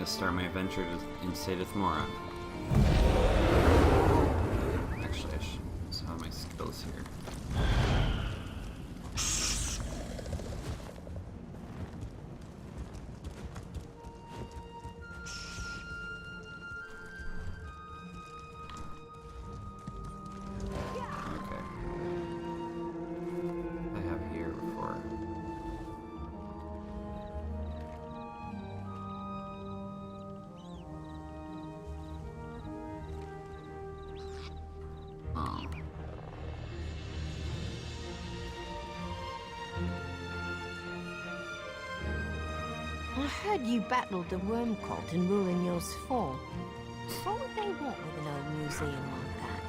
start my adventure in Sadrith Mora. Actually, I should just have my skills here. I heard you battled the worm cult in Ruinyo's Fall. What would they want with an old museum like that?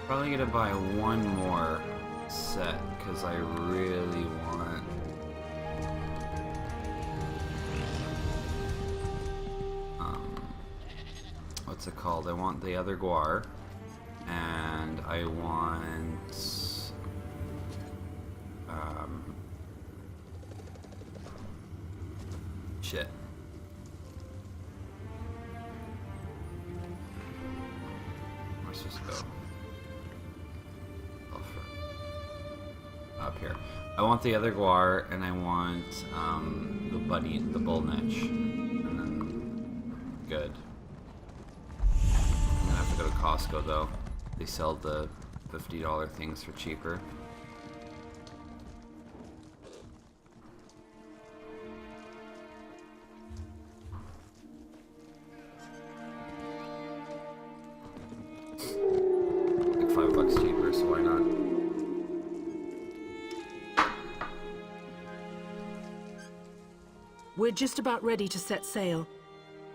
Probably gonna buy one more set, because I really want... what's it called? I want the other Guar, and I want... shit. Let's just go. Up here. I want the other Guar, and I want the bull niche. And then good. I'm gonna have to go to Costco though. They sell the $50 things for cheaper. Like $5 cheaper, so why not? We're just about ready to set sail.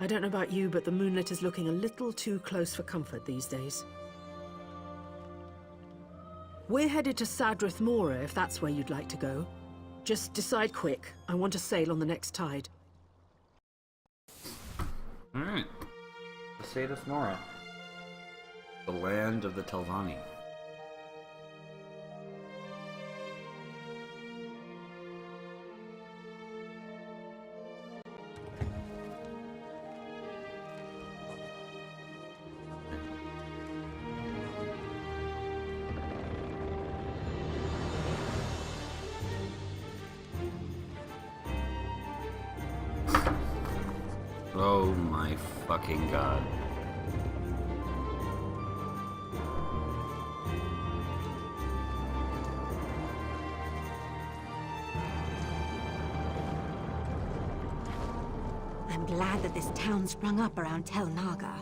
I don't know about you, but the moonlit is looking a little too close for comfort these days. We're headed to Sadrith Mora, if that's where you'd like to go. Just decide quick. I want to sail on the next tide. Alright. Sadrith Mora. The land of the Telvanni. Oh my fucking god. I'm glad that this town sprung up around Tel Naga.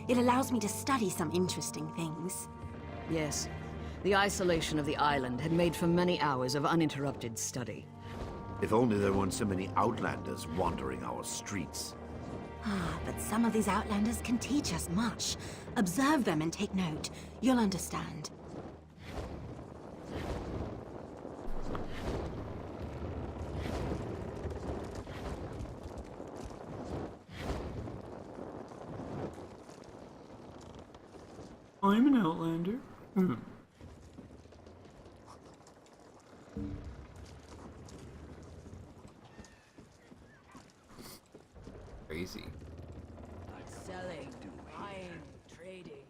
It allows me to study some interesting things. Yes. The isolation of the island had made for many hours of uninterrupted study. If only there weren't so many outlanders wandering our streets. Ah, but some of these outlanders can teach us much. Observe them and take note. You'll understand. I'm an outlander. Crazy. Selling, buying, trading.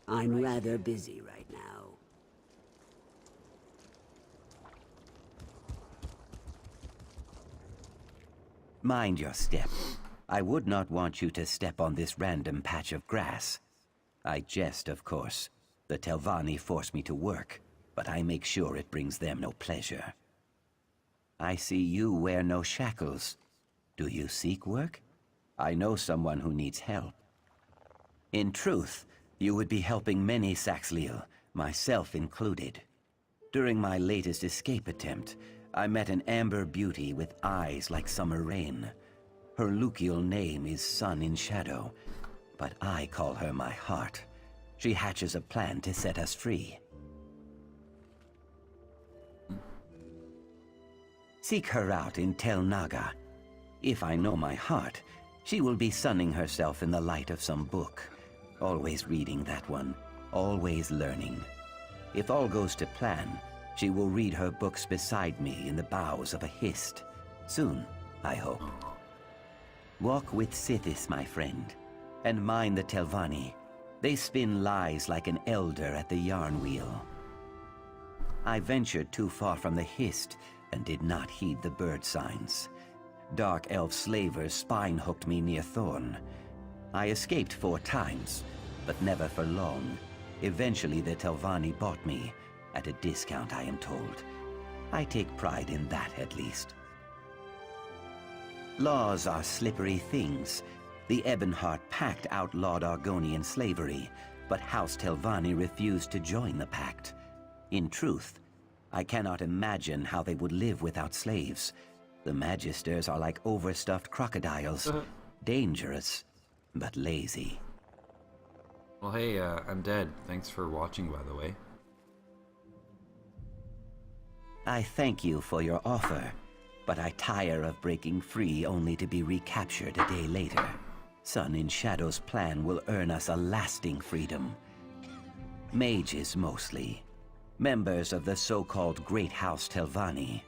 I'm rather busy right now. Mind your step. I would not want you to step on this random patch of grass. I jest, of course. The Telvanni force me to work, but I make sure it brings them no pleasure. I see you wear no shackles. Do you seek work? I know someone who needs help. In truth, you would be helping many Saxhleel, myself included. During my latest escape attempt, I met an amber beauty with eyes like summer rain. Her Lukial name is Sun in Shadow, but I call her my heart. She hatches a plan to set us free. Seek her out in Tel Naga. If I know my heart, she will be sunning herself in the light of some book. Always reading that one, always learning. If all goes to plan, she will read her books beside me in the boughs of a hist. Soon, I hope. Walk with Sithis, my friend, and mind the Telvanni. They spin lies like an elder at the yarn wheel. I ventured too far from the Hist and did not heed the bird signs. Dark elf slavers spine-hooked me near Thorn. I escaped 4 times, but never for long. Eventually the Telvanni bought me, at a discount I am told. I take pride in that at least. Laws are slippery things. The Ebonheart Pact outlawed Argonian slavery, but House Telvanni refused to join the pact. In truth, I cannot imagine how they would live without slaves. The Magisters are like overstuffed crocodiles. Dangerous, but lazy. Well, hey, Undead, thanks for watching, by the way. I thank you for your offer, but I tire of breaking free only to be recaptured a day later. Sun in Shadow's plan will earn us a lasting freedom. Mages mostly. Members of the so-called Great House Telvanni.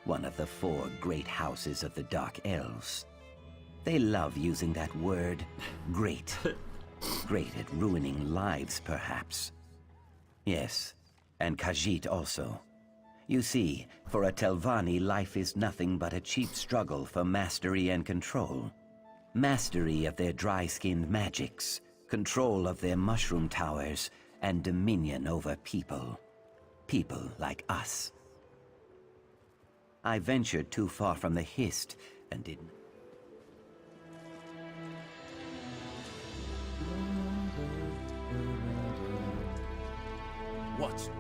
One of the 4 great houses of the Dark Elves. They love using that word, great. Great at ruining lives, perhaps. Yes, and Khajiit also. You see, for a Telvanni, life is nothing but a cheap struggle for mastery and control. Mastery of their dry-skinned magics, control of their mushroom towers, and dominion over people. People like us. I ventured too far from the Hist and didn't. What?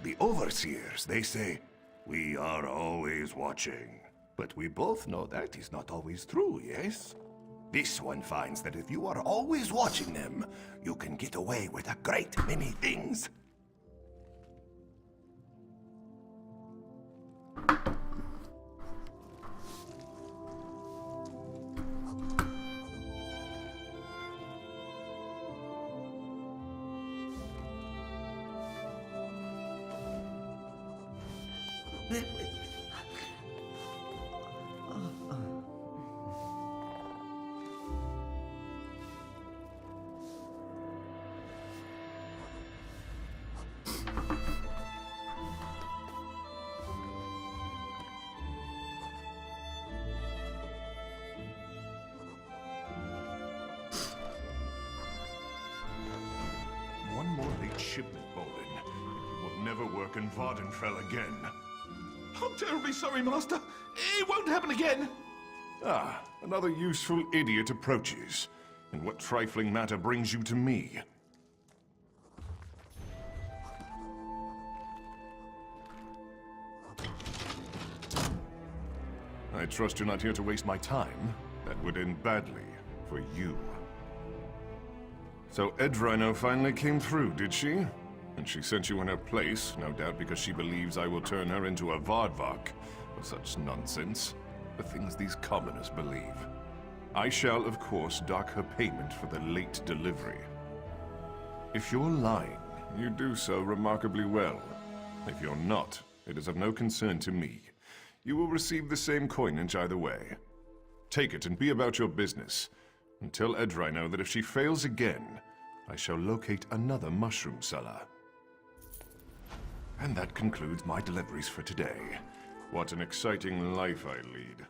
The overseers, they say, we are always watching. But we both know that is not always true, yes? This one finds that if you are always watching them, you can get away with a great many things. One more late shipment, Bolin. You will never work in Vvardenfeels again. I'm terribly sorry, Master. It won't happen again. Ah, another useful idiot approaches. And what trifling matter brings you to me? I trust you're not here to waste my time. That would end badly for you. So Edrino finally came through, did she? And she sent you in her place, no doubt because she believes I will turn her into a Vardvak. Or such nonsense. The things these commoners believe. I shall, of course, dock her payment for the late delivery. If you're lying, you do so remarkably well. If you're not, it is of no concern to me. You will receive the same coinage either way. Take it and be about your business. And tell Edrino that if she fails again, I shall locate another mushroom seller. And that concludes my deliveries for today. What an exciting life I lead.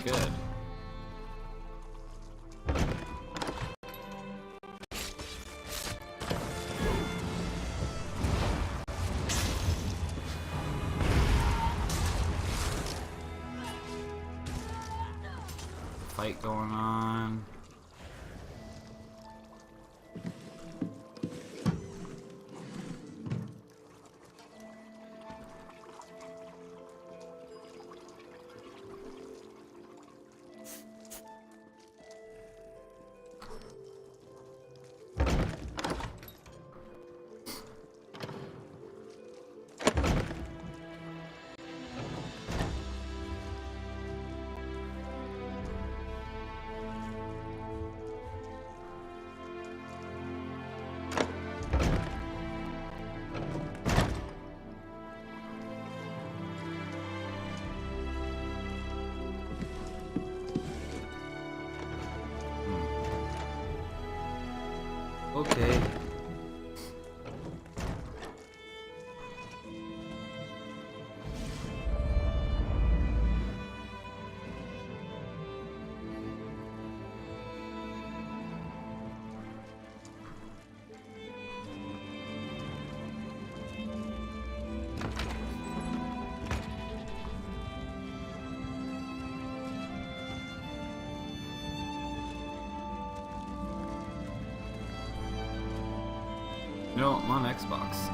Good. Fight going on. Okay. No, I'm on Xbox.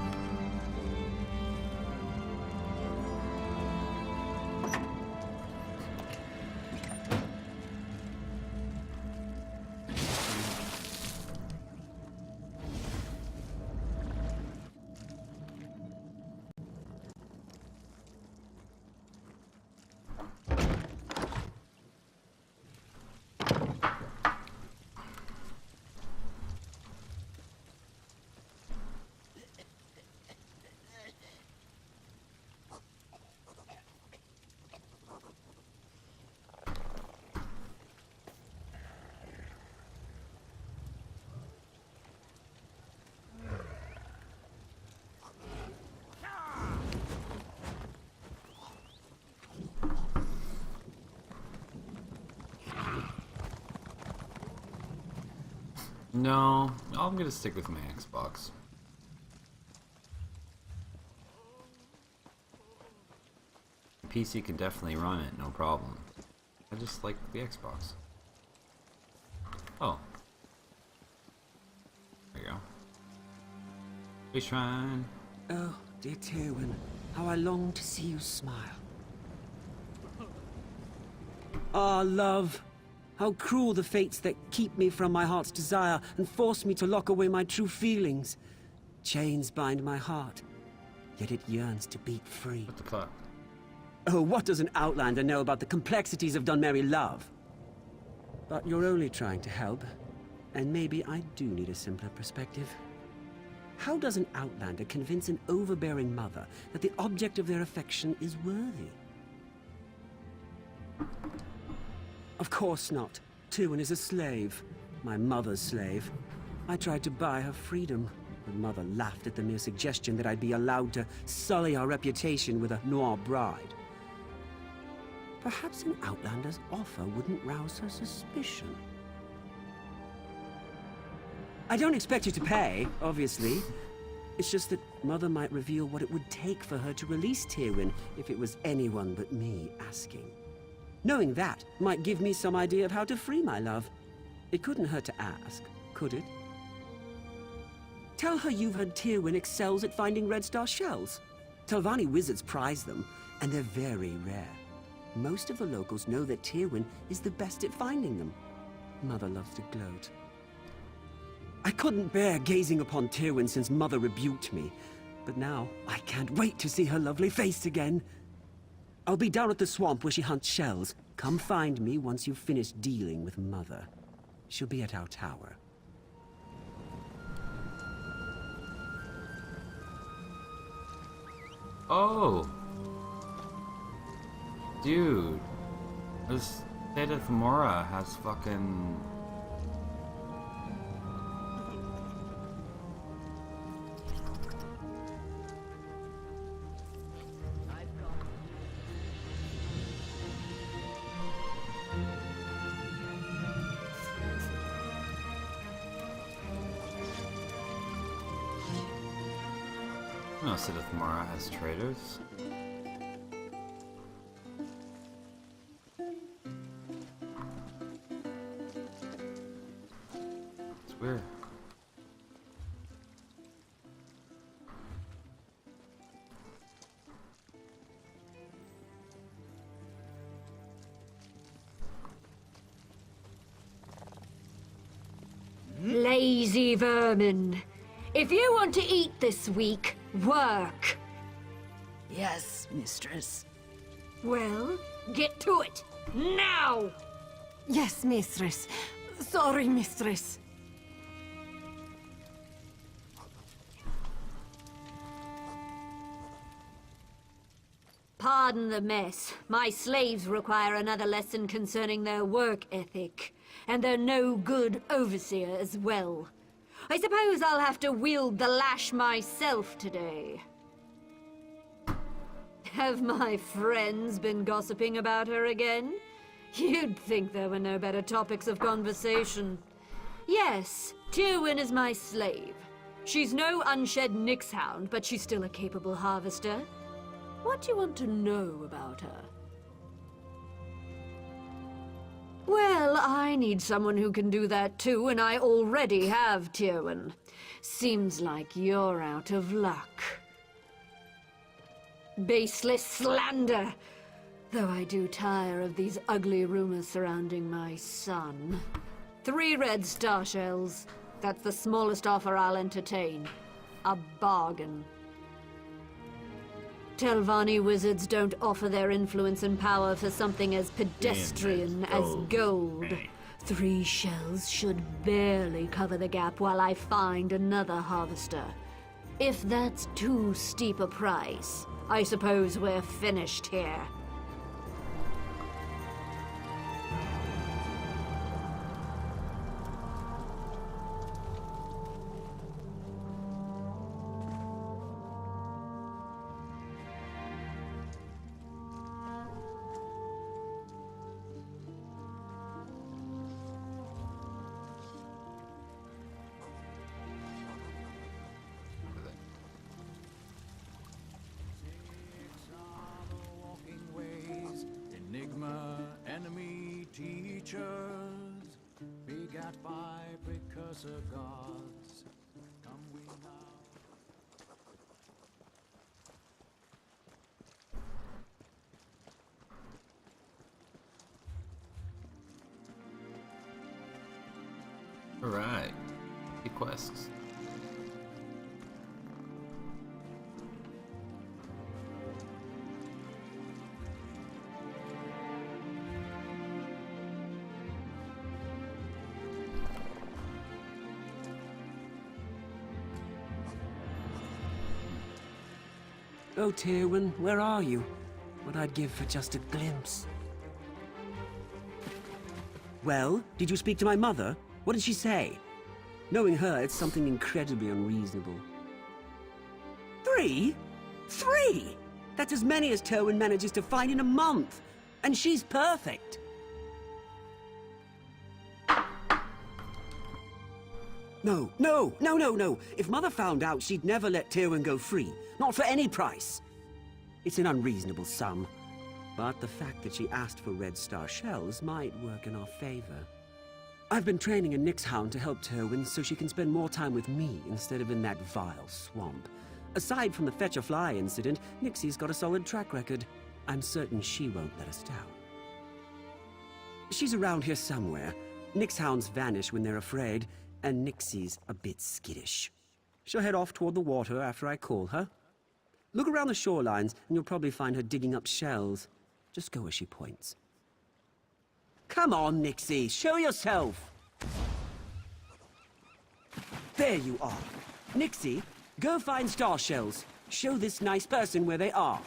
No, I'm gonna stick with my Xbox. PC can definitely run it, no problem. I just like the Xbox. Oh. There you go. Hey, Shrine. Oh, dear Tywin, how I long to see you smile. Ah, love. How cruel the fates that keep me from my heart's desire and force me to lock away my true feelings. Chains bind my heart, yet it yearns to beat free. What the fuck? Oh, what does an outlander know about the complexities of Dunmerry love? But you're only trying to help, and maybe I do need a simpler perspective. How does an outlander convince an overbearing mother that the object of their affection is worthy? Of course not. Tywin is a slave. My mother's slave. I tried to buy her freedom, but Mother laughed at the mere suggestion that I'd be allowed to sully our reputation with a noir bride. Perhaps an outlander's offer wouldn't rouse her suspicion. I don't expect you to pay, obviously. It's just that Mother might reveal what it would take for her to release Tywin if it was anyone but me asking. Knowing that might give me some idea of how to free my love. It couldn't hurt to ask, could it? Tell her you've heard Tywin excels at finding Red Star shells. Telvanni wizards prize them, and they're very rare. Most of the locals know that Tywin is the best at finding them. Mother loves to gloat. I couldn't bear gazing upon Tywin since Mother rebuked me, but now I can't wait to see her lovely face again. I'll be down at the swamp where she hunts shells. Come find me once you've finished dealing with Mother. She'll be at our tower. Oh! Dude. This Sadrith Mora has fucking... No, Sadrith Mora has traders. It's weird. Lazy vermin. If you want to eat this week, work. Yes, mistress. Well, get to it. Now! Yes, mistress. Sorry, mistress. Pardon the mess. My slaves require another lesson concerning their work ethic, and they're no good overseer as well. I suppose I'll have to wield the lash myself today. Have my friends been gossiping about her again? You'd think there were no better topics of conversation. Yes, Tywin is my slave. She's no unshed Nixhound, but she's still a capable harvester. What do you want to know about her? Well, I need someone who can do that too, and I already have Tywin. Seems like you're out of luck. Baseless slander! Though I do tire of these ugly rumors surrounding my son. 3 red star shells. That's the smallest offer I'll entertain. A bargain. Telvanni wizards don't offer their influence and power for something as pedestrian as gold. 3 shells should barely cover the gap while I find another harvester. If that's too steep a price, I suppose we're finished here. Enemy teachers, begat by precursor gods, come we now. Alright. The quests. Oh, Tywin, where are you? What I'd give for just a glimpse. Well, did you speak to my mother? What did she say? Knowing her, it's something incredibly unreasonable. 3? 3? That's as many as Tywin manages to find in a month. And she's perfect. No. If Mother found out, she'd never let Tywin go free. Not for any price. It's an unreasonable sum. But the fact that she asked for red star shells might work in our favor. I've been training a Nixhound to help Tywin so she can spend more time with me instead of in that vile swamp. Aside from the Fetch a Fly incident, Nixie's got a solid track record. I'm certain she won't let us down. She's around here somewhere. Nixhounds vanish when they're afraid, and Nixie's a bit skittish. She'll head off toward the water after I call her. Look around the shorelines, and you'll probably find her digging up shells. Just go as she points. Come on, Nixie, show yourself! There you are. Nixie, go find star shells. Show this nice person where they are.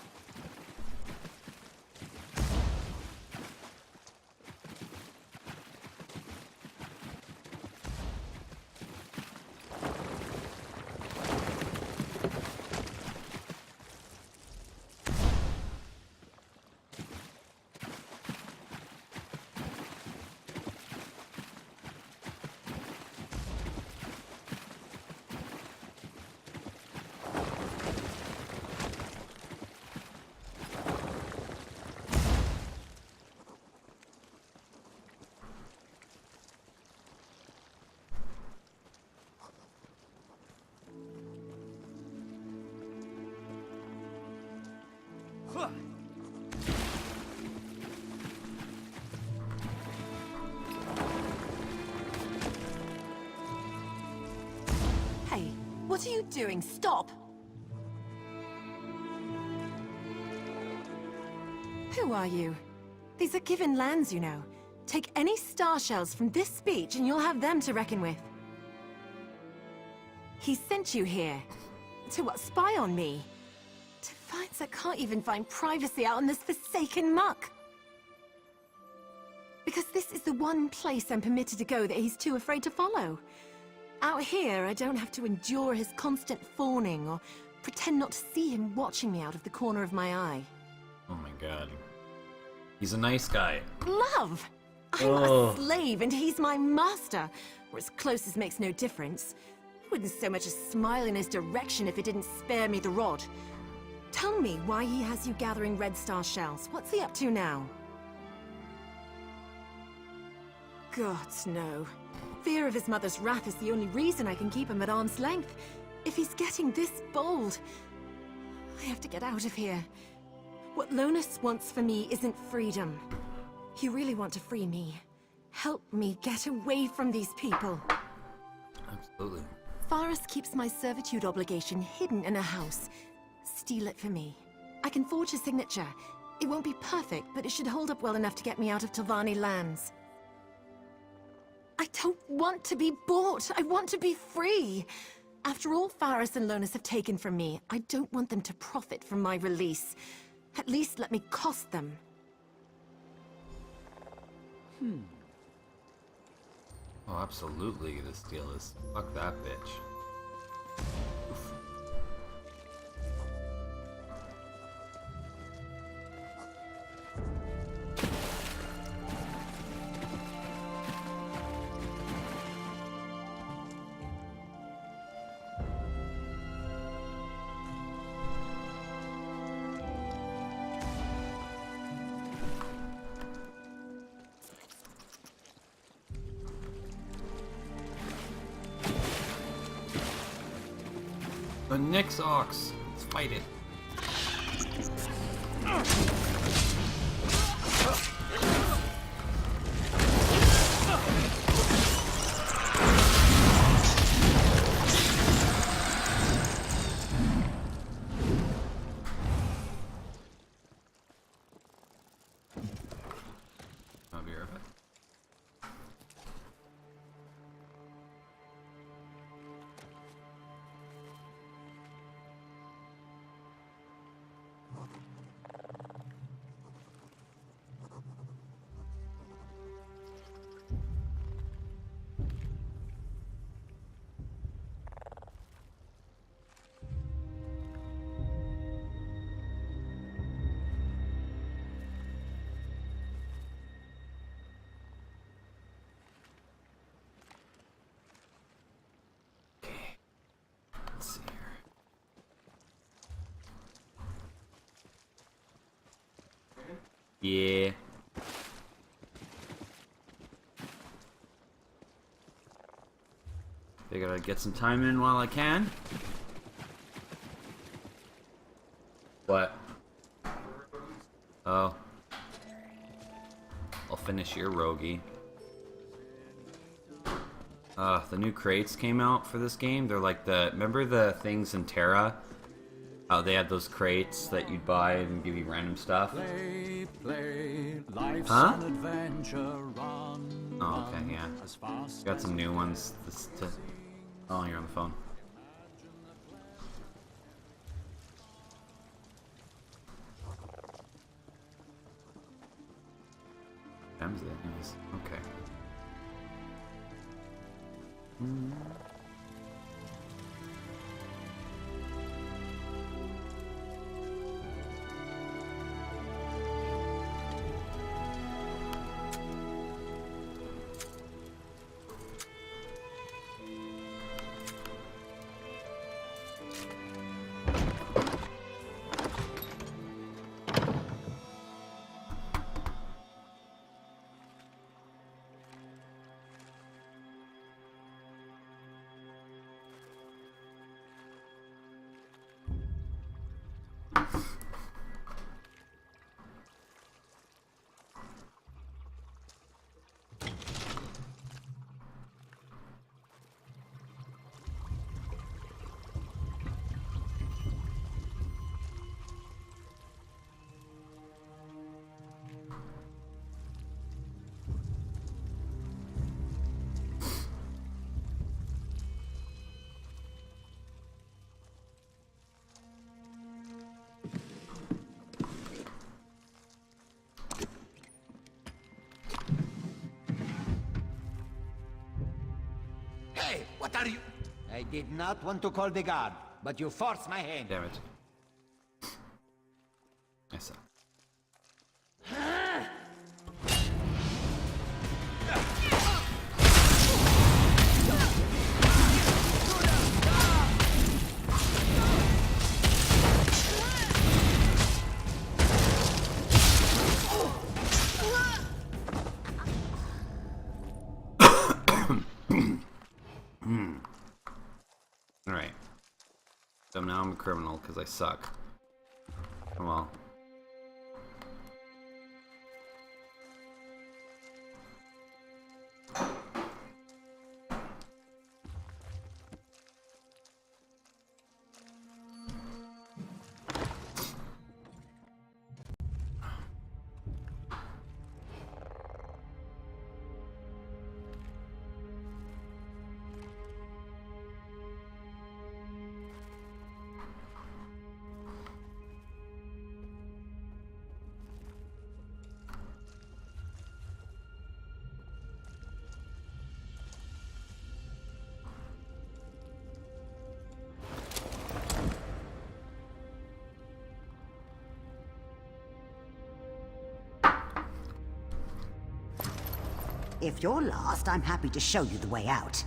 What are you doing? Stop! Who are you? These are given lands, you know. Take any star shells from this speech and you'll have them to reckon with. He sent you here. To what, spy on me? To finds I can't even find privacy out in this forsaken muck. Because this is the one place I'm permitted to go that he's too afraid to follow. Out here, I don't have to endure his constant fawning or pretend not to see him watching me out of the corner of my eye. Oh my god. He's a nice guy. Love! I'm a slave and he's my master, or as close as makes no difference. I wouldn't so much as smile in his direction if it didn't spare me the rod. Tell me why he has you gathering red star shells. What's he up to now? Gods, no. Fear of his mother's wrath is the only reason I can keep him at arm's length. If he's getting this bold, I have to get out of here. What Lonus wants for me isn't freedom. You really want to free me. Help me get away from these people. Absolutely. Faris keeps my servitude obligation hidden in a house. Steal it for me. I can forge a signature. It won't be perfect, but it should hold up well enough to get me out of Telvanni lands. I don't want to be bought. I want to be free. After all Faris and Lonus have taken from me, I don't want them to profit from my release. At least let me cost them. Oh, absolutely. This deal is fuck that bitch. Oof. The Nyx Ox. Let's fight it. I'll be right back. Let's see here. Yeah. I gotta get some time in while I can. What? Oh. I'll finish your rogie. The new crates came out for this game. They're like remember the things in Terra? Oh, they had those crates that you'd buy and give you random stuff. Play, play, life's Huh? an adventure, run, Oh, okay, yeah. as fast Got some new ones. Oh, you're on the phone. Time's it, anyways. Okay. are you? I did not want to call the guard, but you forced my hand. Damn it. I suck. Alright. So now I'm a criminal because I suck. Oh well. If you're lost, I'm happy to show you the way out.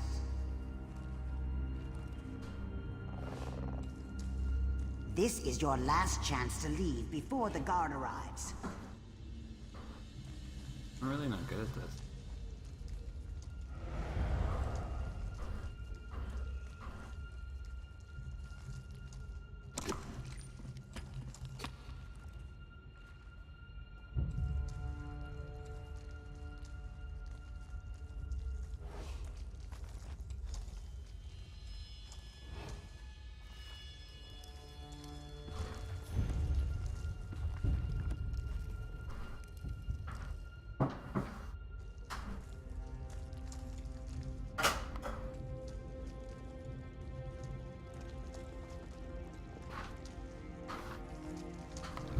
This is your last chance to leave before the guard arrives. I'm really not good at this.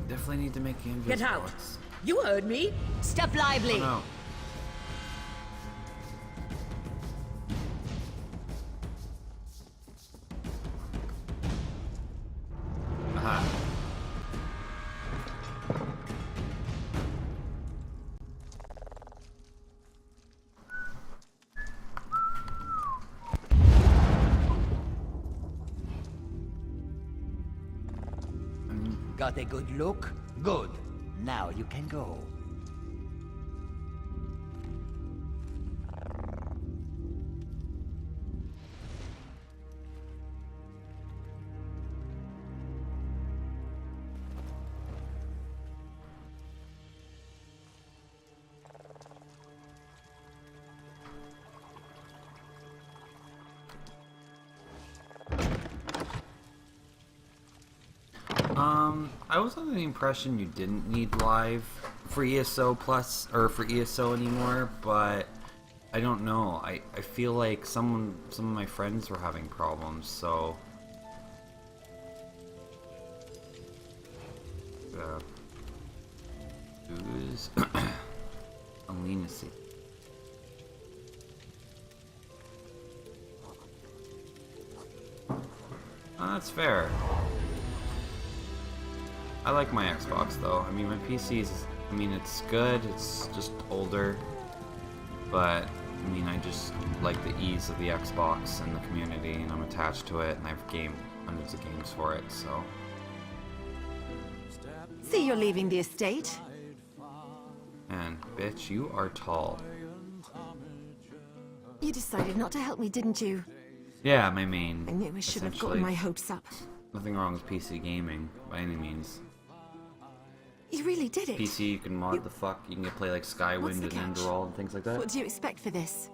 Definitely need to make the Get out! box. You heard me! Step lively! Oh no. Aha. Got a good look? Good. Now you can go. I was under the impression you didn't need live for ESO plus or for ESO anymore, but I don't know. I feel like some of my friends were having problems, so ooze leniency. That's fair. I like my Xbox though. I mean, my PC's, I mean, it's good, it's just older, but I mean, I just like the ease of the Xbox and the community, and I'm attached to it, and I've gamed hundreds of games for it, so. See, you're leaving the estate. And bitch, you are tall. You decided not to help me, didn't you? Yeah, my main. I knew I should have gotten my hopes up. Nothing wrong with PC gaming, by any means. You really did it. PC, you can mod the fuck, you can play like Skywind and Enderall and things like that. What do you expect for this?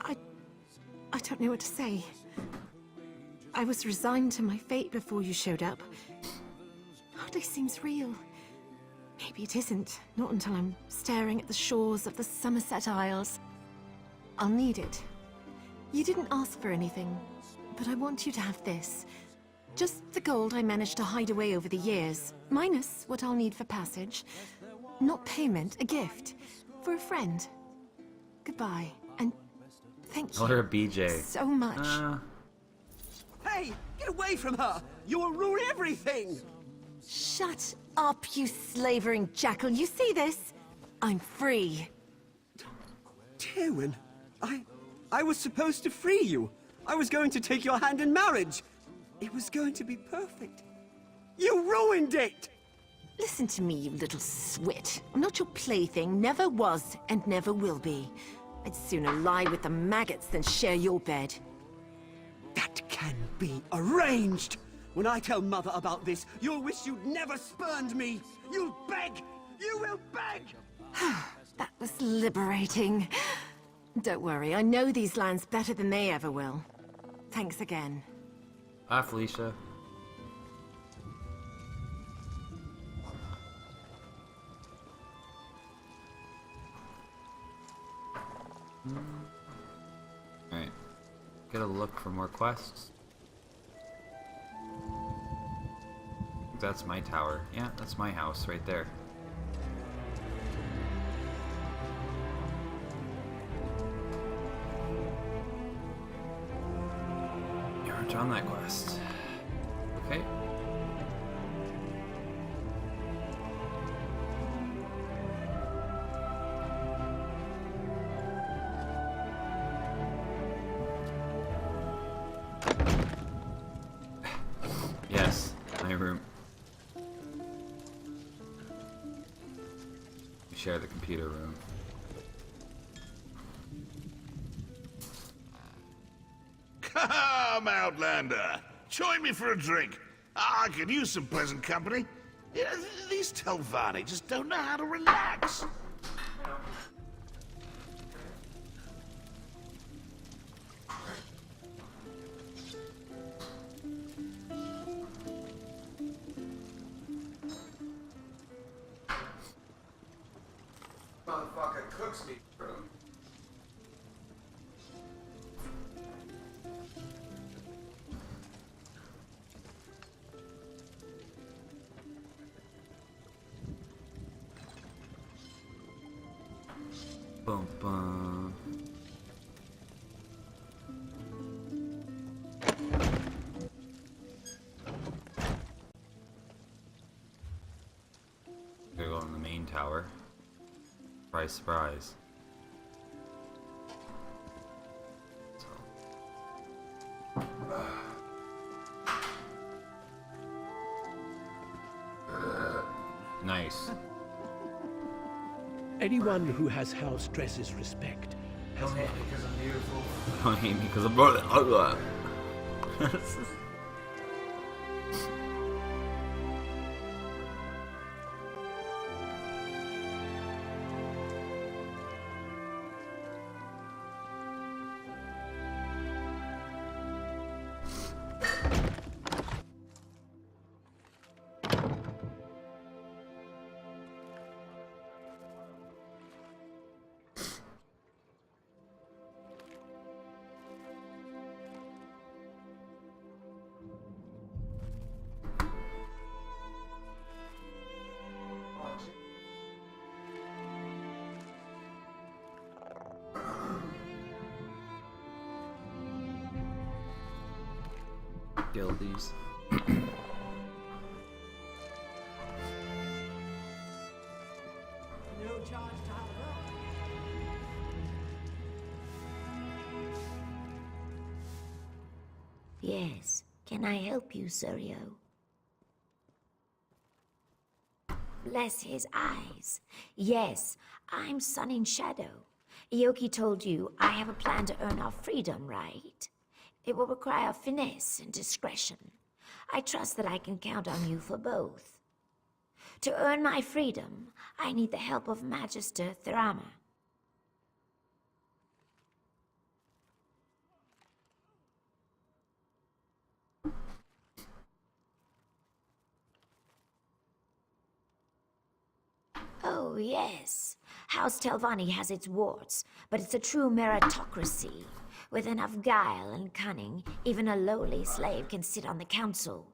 I don't know what to say. I was resigned to my fate before you showed up. Hardly seems real. Maybe it isn't, not until I'm staring at the shores of the Somerset Isles. I'll need it. You didn't ask for anything, but I want you to have this. Just the gold I managed to hide away over the years, minus what I'll need for passage. Not payment, a gift. For a friend. Goodbye, and thank Call you her a BJ. so much. Hey, get away from her! You will ruin everything! Shut up, you slavering jackal. You see this? I'm free. Tywin, I was supposed to free you. I was going to take your hand in marriage. It was going to be perfect. You ruined it! Listen to me, you little swit. I'm not your plaything, never was, and never will be. I'd sooner lie with the maggots than share your bed. That can be arranged! When I tell Mother about this, you'll wish you'd never spurned me! You'll beg! You will beg! That was liberating. Don't worry, I know these lands better than they ever will. Thanks again. Bye, Felicia. Alright. Gotta look for more quests. That's my tower. Yeah, that's my house right there. You aren't on that quest. Okay. Yes, my room. We share the computer room. Come, Outlander! Join me for a drink. I could use some pleasant company. Yeah, these Telvanni just don't know how to relax. Motherfucker cooks me, bro. Bum bum. Gotta go on the main tower. Surprise, surprise. Nice. Anyone who has house dresses respect. Don't hate me because I'm beautiful. Don't hate me because I'm ugly. Guildies. No charge to have a look. Yes. Can I help you, Suryo? Bless his eyes. Yes, I'm Sun in Shadow. Ioki told you I have a plan to earn our freedom, right? It will require finesse and discretion. I trust that I can count on you for both. To earn my freedom, I need the help of Magister Thrama. Oh, yes. House Telvanni has its warts, but it's a true meritocracy. With enough guile and cunning, even a lowly slave can sit on the council.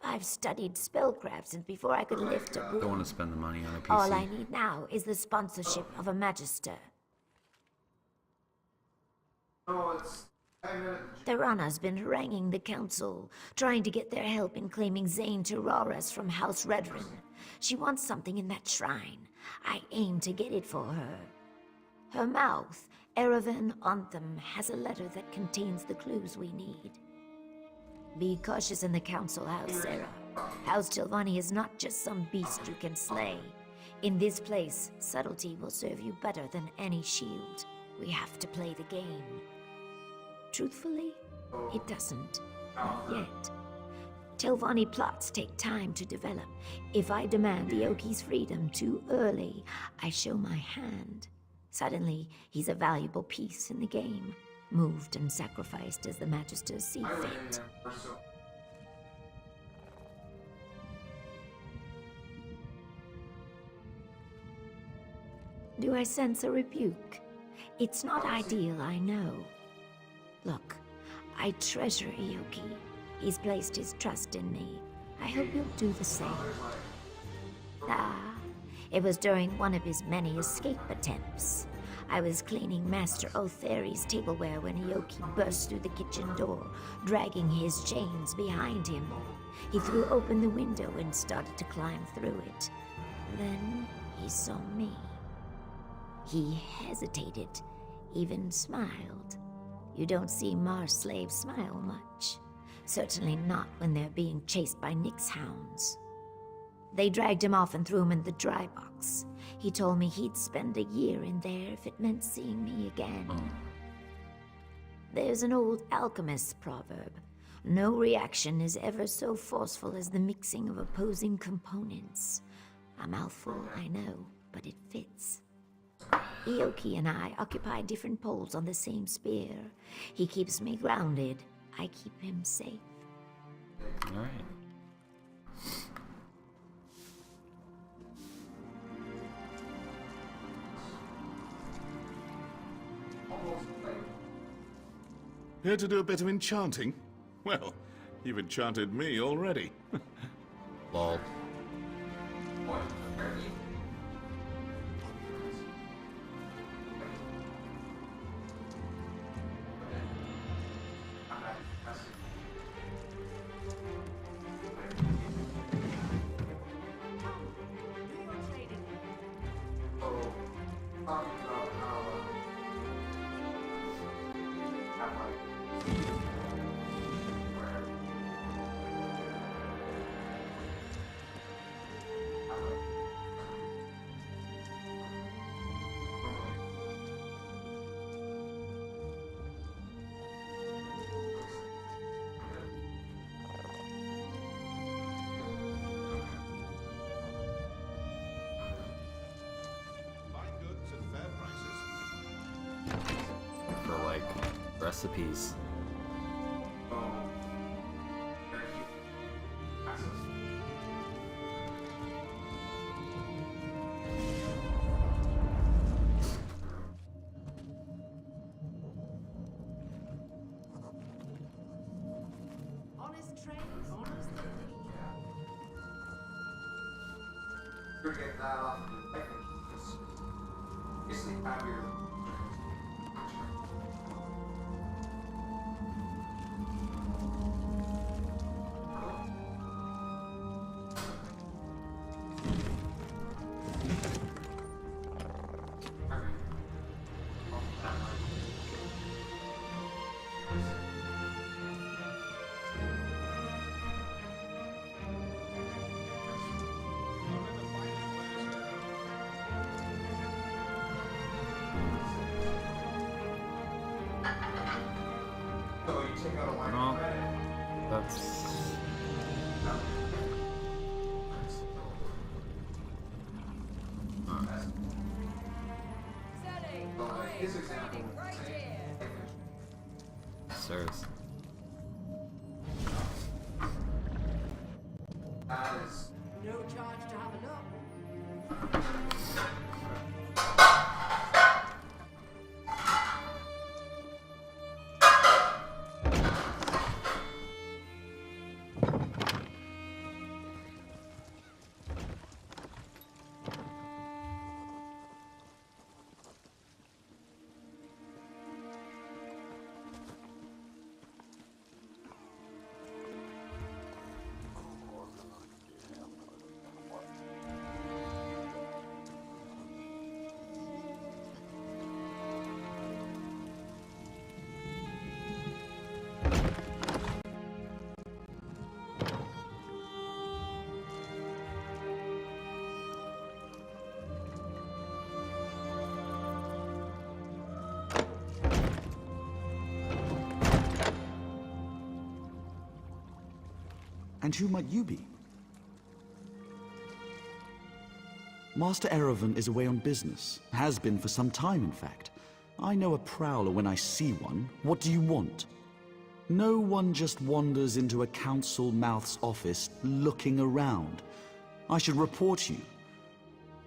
I've studied spellcraft since before I could lift a broom. Don't want to spend the money on a PC. All I need now is the sponsorship of a magister. Theraana's been haranguing the council, trying to get their help in claiming Zane Terraras from House Redrin. She wants something in that shrine. I aim to get it for her. Her mouth, Erevan Anthem, has a letter that contains the clues we need. Be cautious in the council house, Sarah. House Telvanni is not just some beast you can slay. In this place, subtlety will serve you better than any shield. We have to play the game. Truthfully, it doesn't. Not yet. Telvanni plots take time to develop. If I demand Ioki's freedom too early, I show my hand. Suddenly, he's a valuable piece in the game, moved and sacrificed as the Magisters see fit. Do I sense a rebuke? It's not ideal, I know. Look, I treasure Ioki. He's placed his trust in me. I hope you'll do the same. It was during one of his many escape attempts. I was cleaning Master Otheri's tableware when Ioki burst through the kitchen door, dragging his chains behind him. He threw open the window and started to climb through it. Then he saw me. He hesitated, even smiled. You don't see Mars slaves smile much. Certainly not when they're being chased by Nyx hounds. They dragged him off and threw him in the dry box. He told me he'd spend a year in there if it meant seeing me again. There's an old alchemist's proverb. No reaction is ever so forceful as the mixing of opposing components. A mouthful, I know, but it fits. Ioki and I occupy different poles on the same spear. He keeps me grounded. I keep him safe. All right. Here to do a bit of enchanting? Well, you've enchanted me already. Lol. For like recipes. Honest trade, honest You're getting that off the It's happier. No, that's... Sirs. no charge to have a look. And who might you be? Master Erevan is away on business. Has been for some time, in fact. I know a prowler when I see one. What do you want? No one just wanders into a council mouth's office looking around. I should report you.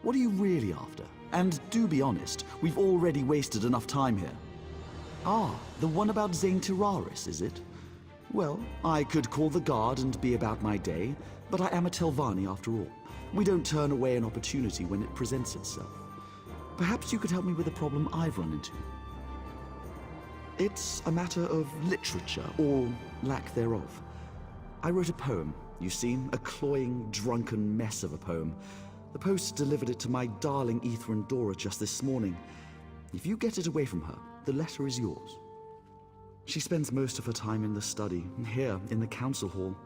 What are you really after? And do be honest, we've already wasted enough time here. Ah, the one about Zane Tiraris, is it? Well, I could call the guard and be about my day, but I am a Telvanni after all. We don't turn away an opportunity when it presents itself. Perhaps you could help me with a problem I've run into. It's a matter of literature, or lack thereof. I wrote a poem, you see, a cloying, drunken mess of a poem. The post delivered it to my darling Vvardenfeels just this morning. If you get it away from her, the letter is yours. She spends most of her time in the study, here in the council hall.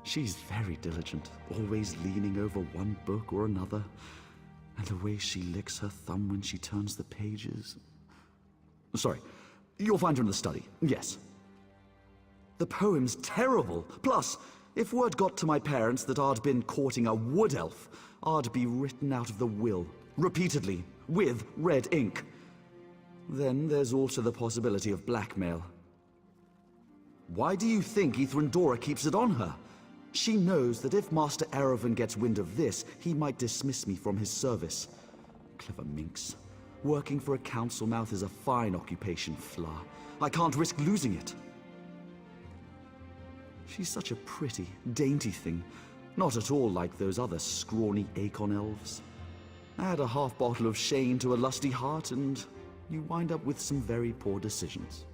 She's very diligent, always leaning over one book or another. And the way she licks her thumb when she turns the pages. Sorry, you'll find her in the study, yes. The poem's terrible. Plus, if word got to my parents that I'd been courting a wood elf, I'd be written out of the will, repeatedly, with red ink. Then there's also the possibility of blackmail. Why do you think Vvardenfeels keeps it on her? She knows that if Master Erevan gets wind of this, he might dismiss me from his service. Clever minx. Working for a council mouth is a fine occupation, Fla. I can't risk losing it. She's such a pretty, dainty thing. Not at all like those other scrawny Acorn elves. Add a half bottle of Shane to a lusty heart, and you wind up with some very poor decisions.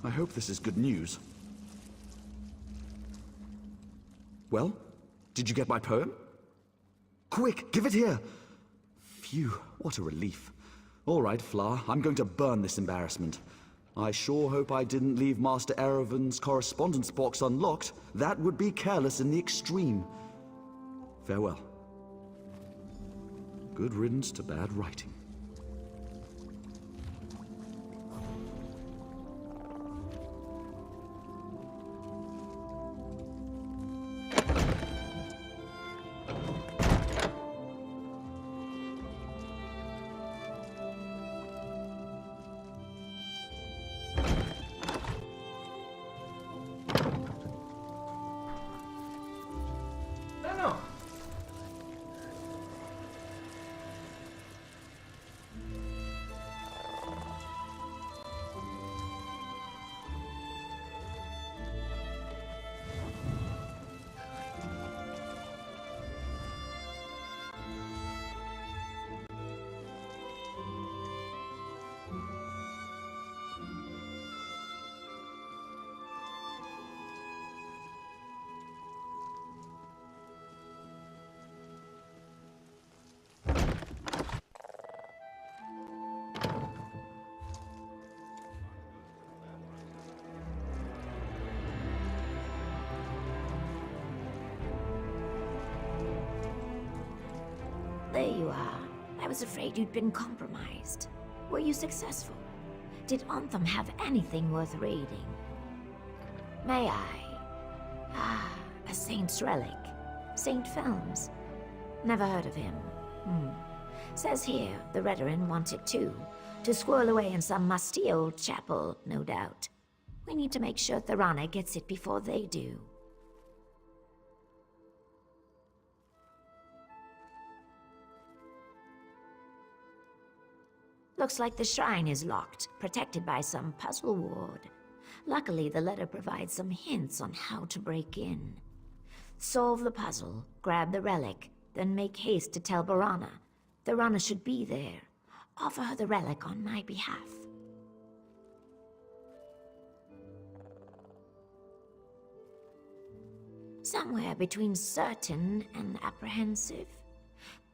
I hope this is good news. Well, did you get my poem? Quick, give it here! Phew, what a relief. All right, Fla, I'm going to burn this embarrassment. I sure hope I didn't leave Master Erevan's correspondence box unlocked. That would be careless in the extreme. Farewell. Good riddance to bad writing. There you are. I was afraid you'd been compromised. Were you successful? Did Anthem have anything worth raiding? May I? Ah, a saint's relic. Saint Films. Never heard of him. Says here, the Redarin want it too. To squirrel away in some musty old chapel, no doubt. We need to make sure Thorana gets it before they do. Looks like the shrine is locked, protected by some puzzle ward. Luckily, the letter provides some hints on how to break in. Solve the puzzle, grab the relic, then make haste to tell Thorana. Thorana should be there. Offer her the relic on my behalf. Somewhere between certain and apprehensive.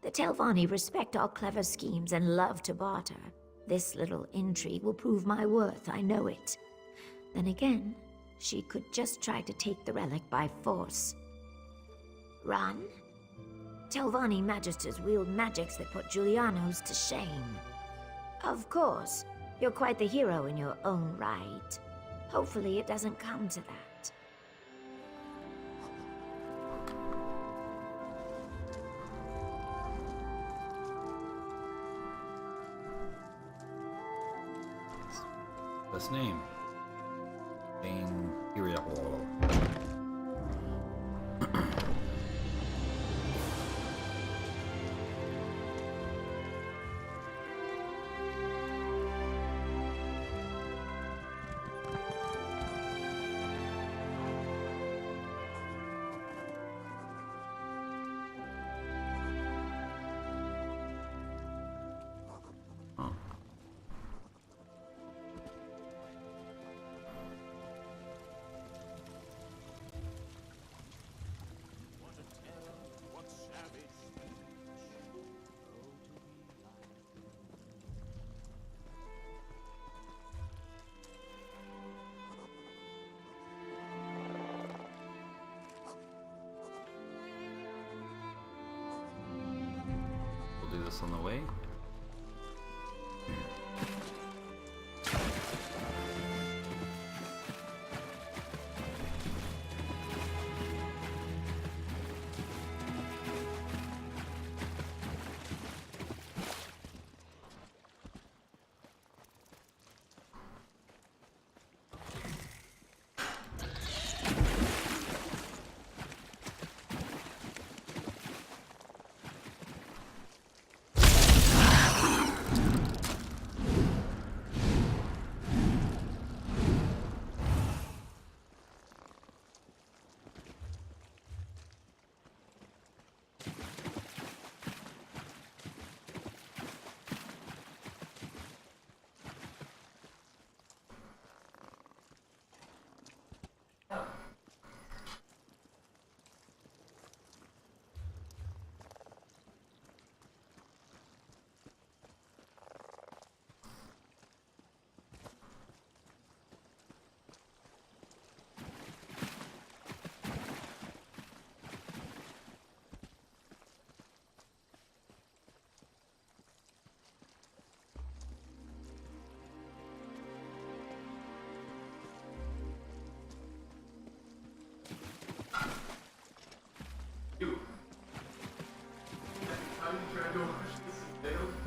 The Telvanni respect all clever schemes and love to barter. This little intrigue will prove my worth, I know it. Then again, she could just try to take the relic by force. Run? Telvanni magisters wield magics that put Giuliano's to shame. Of course, you're quite the hero in your own right. Hopefully it doesn't come to that. This name. Imperial. We'll do this on the way.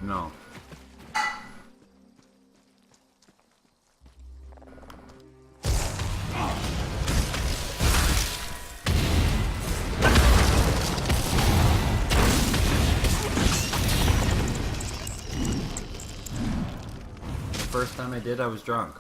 No. The first time I did, I was drunk.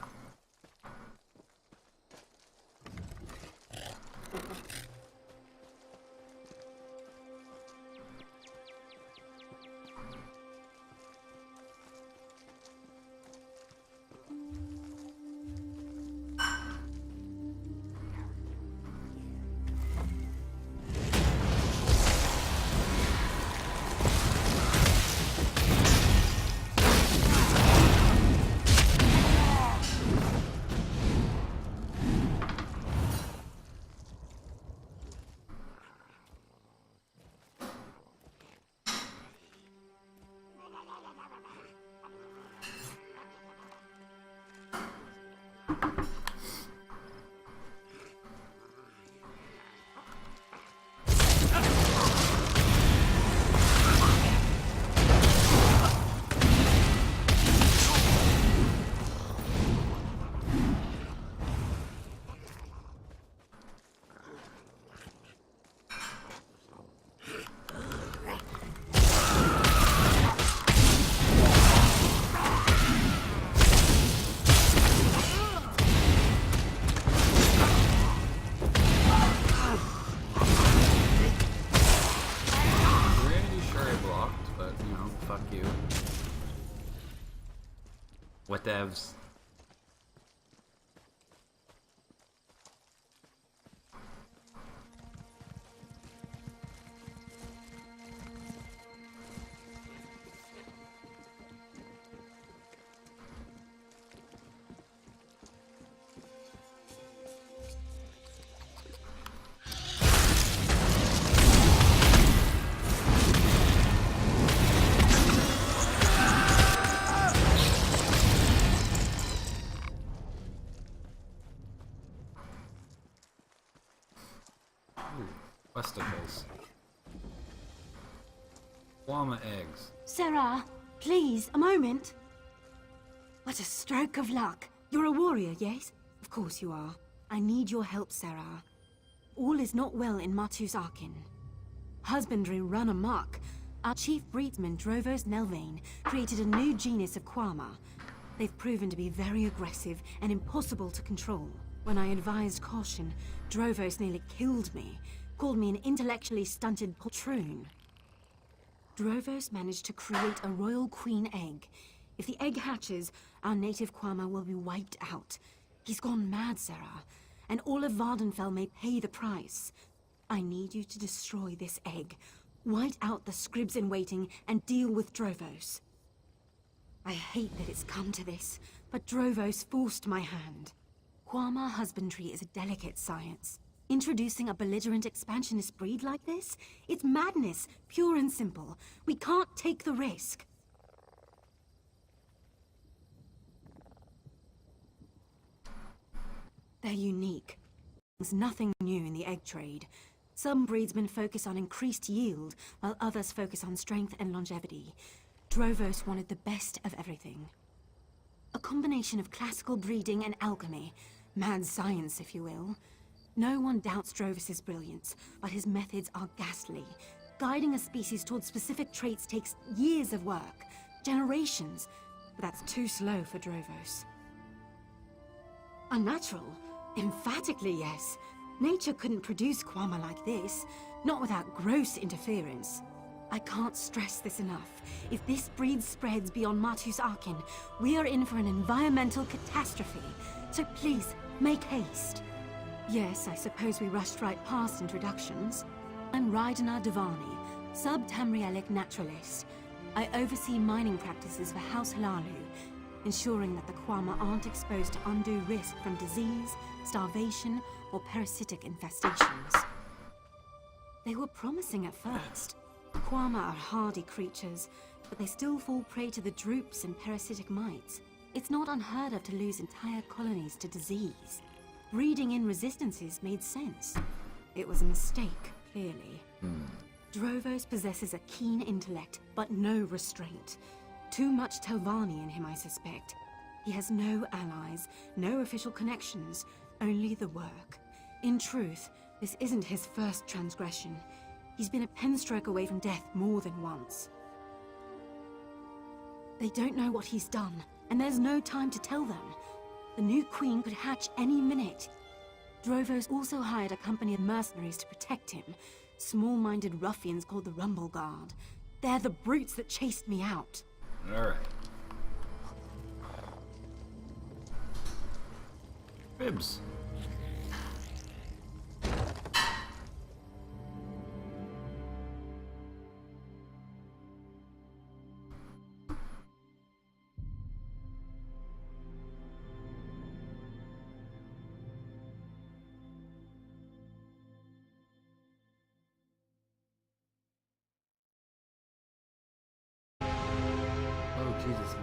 you know, fuck you. Whatevs. Questicles. Llama eggs. Sarah, please, a moment. What a stroke of luck. You're a warrior, yes? Of course you are. I need your help, Sarah. All is not well in Martus Arkin. Husbandry run amok. Our chief breedsman, Drovos Nelvain, created a new genus of Quama. They've proven to be very aggressive and impossible to control. When I advised caution, Drovos nearly killed me, called me an intellectually stunted poltroon. Drovos managed to create a royal queen egg. If the egg hatches, our native Quama will be wiped out. He's gone mad, Sarah, and all of Vvardenfell may pay the price. I need you to destroy this egg, white out the scribs in waiting, and deal with Drovos. I hate that it's come to this, but Drovos forced my hand. Quama husbandry is a delicate science. Introducing a belligerent expansionist breed like this? It's madness, pure and simple. We can't take the risk. They're unique. There's nothing new in the egg trade. Some breedsmen focus on increased yield, while others focus on strength and longevity. Drovos wanted the best of everything. A combination of classical breeding and alchemy. Mad science, if you will. No one doubts Drovos' brilliance, but his methods are ghastly. Guiding a species towards specific traits takes years of work. Generations. But that's too slow for Drovos. Unnatural? Emphatically yes. Nature couldn't produce Quama like this, not without gross interference. I can't stress this enough. If this breed spreads beyond Martus Arkin, we are in for an environmental catastrophe. So please, make haste. Yes, I suppose we rushed right past introductions. I'm Raidenar Telvanni, sub-Tamrielic naturalist. I oversee mining practices for House Halalu, ensuring that the Quama aren't exposed to undue risk from disease, starvation, or parasitic infestations. They were promising at first. Quama are hardy creatures, but they still fall prey to the droops and parasitic mites. It's not unheard of to lose entire colonies to disease. Breeding in resistances made sense. It was a mistake, clearly. Drovos possesses a keen intellect, but no restraint. Too much Telvanni in him, I suspect. He has no allies, no official connections, only the work. In truth, this isn't his first transgression. He's been a penstroke away from death more than once. They don't know what he's done, and there's no time to tell them. The new queen could hatch any minute. Drovos also hired a company of mercenaries to protect him. Small-minded ruffians called the Rumble Guard. They're the brutes that chased me out. Alright. Ribs. Oh, Jesus.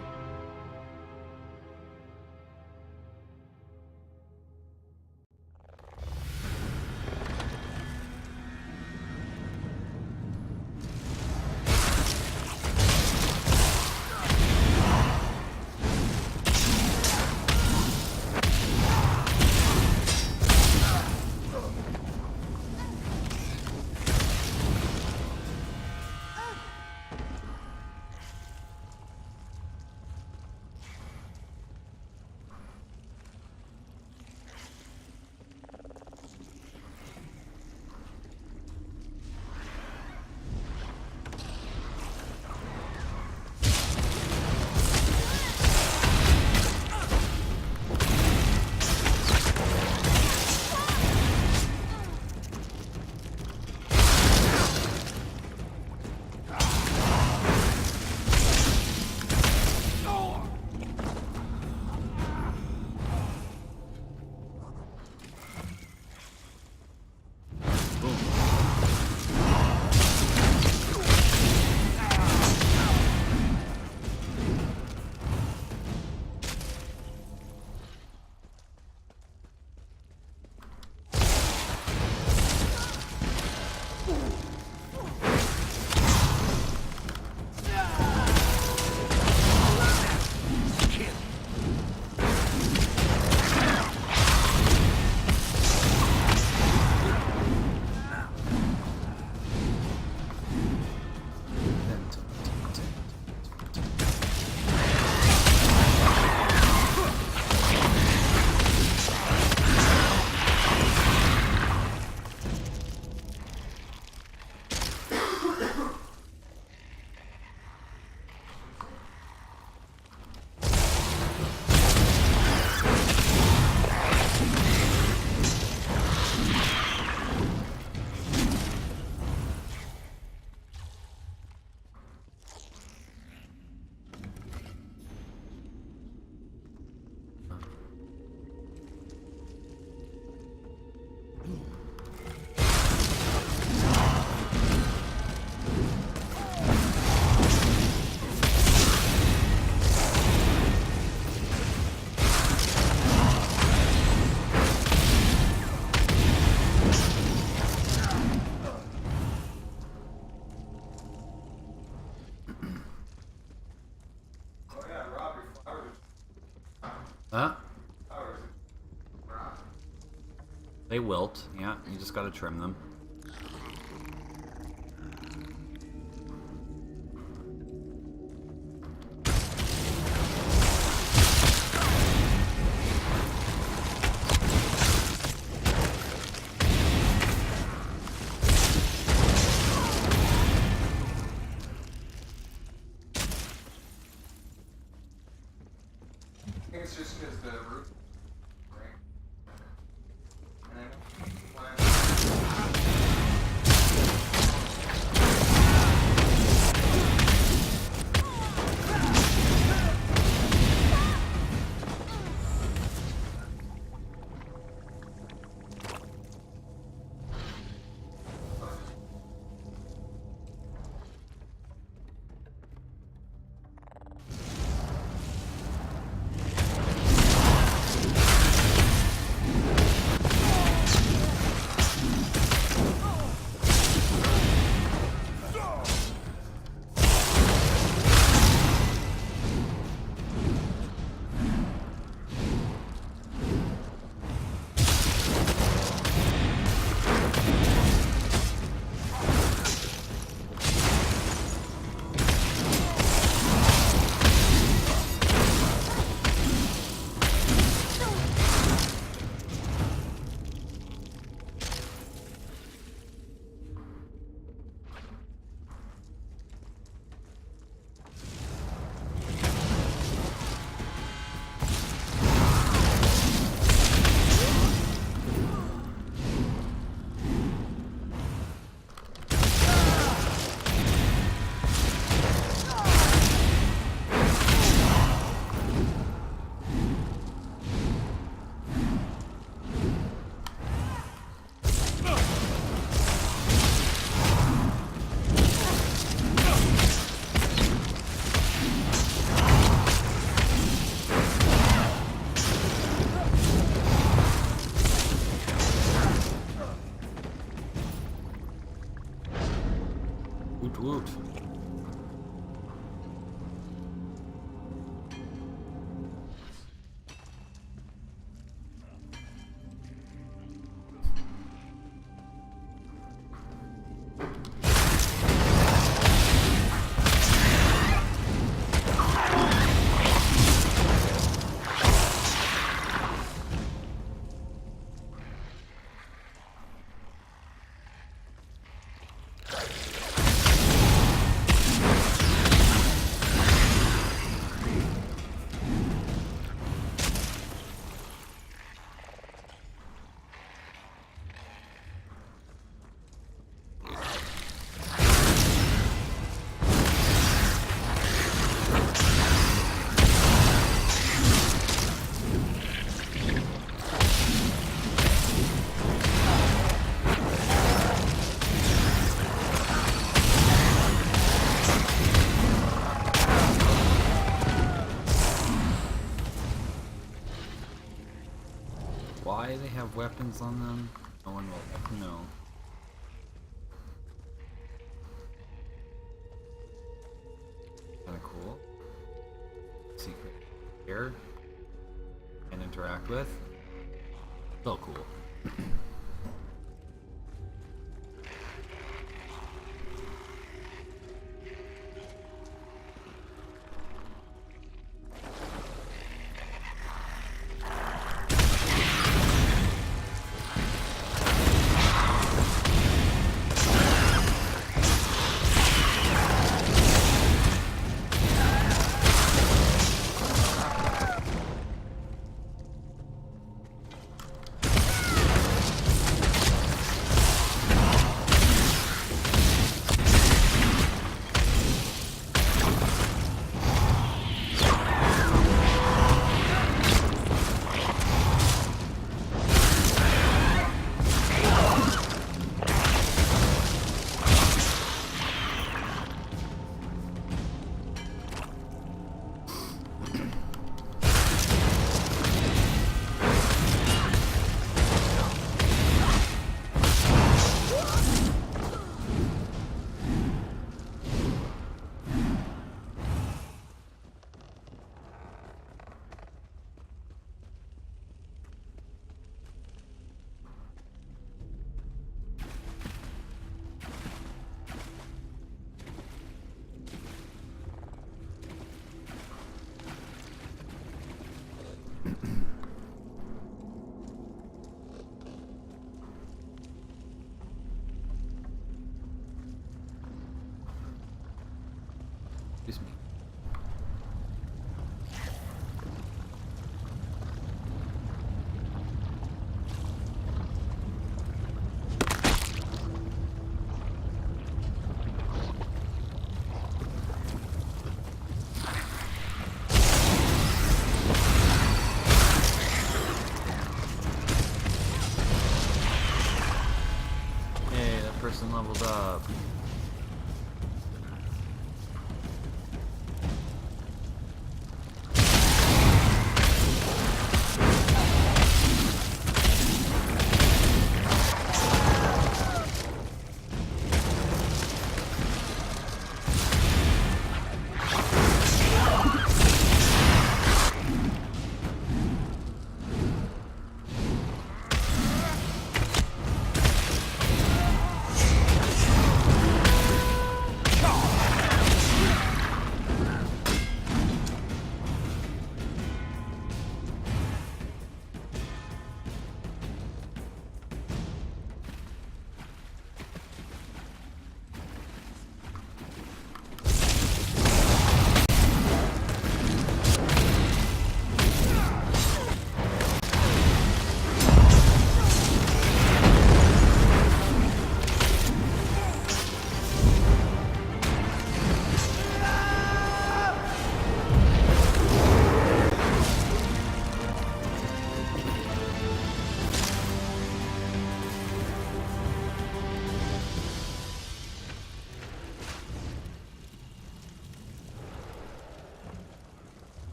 They wilt. Yeah, you just gotta trim them. I think it's just because the root. Right? And then Woot woot. Why they have weapons on them, no one will ever know. Kinda cool. Secret here. And interact with. So cool. Excuse me. Hey, that person leveled up.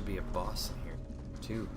Be a boss in here too.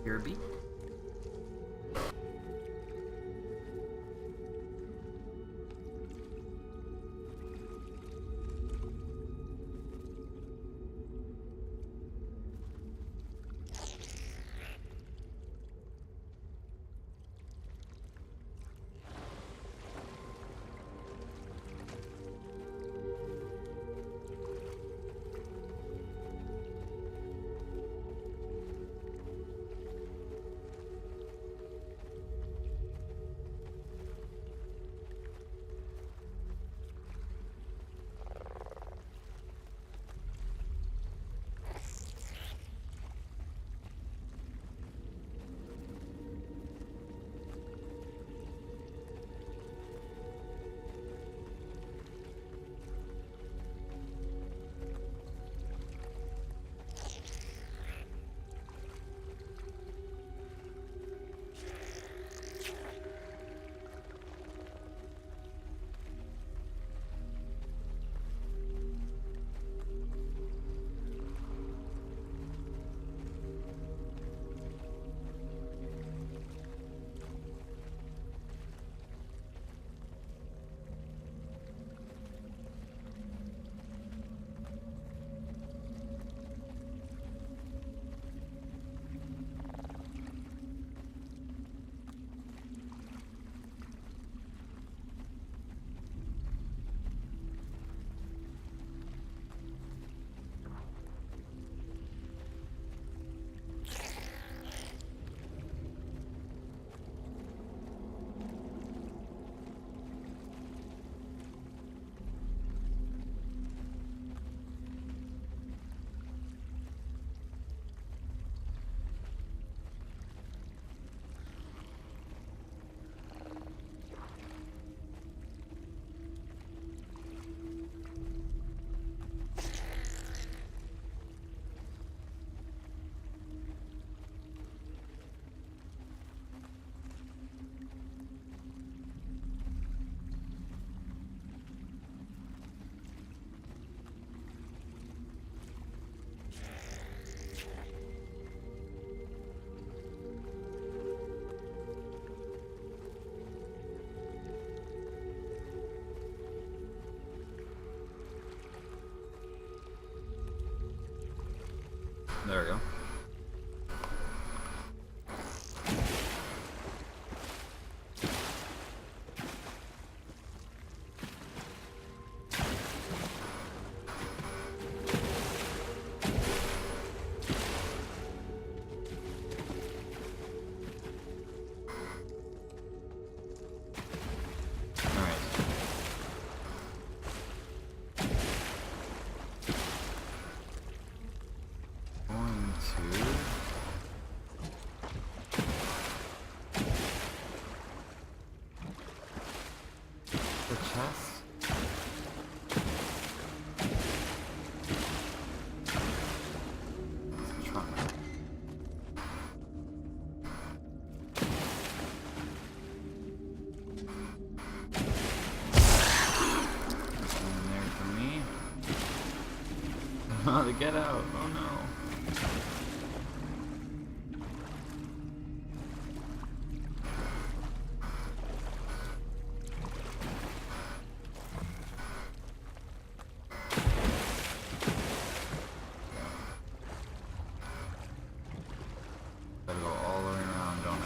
Kirby? There we go. To get out. Oh no. Gotta go all the way around, don't I?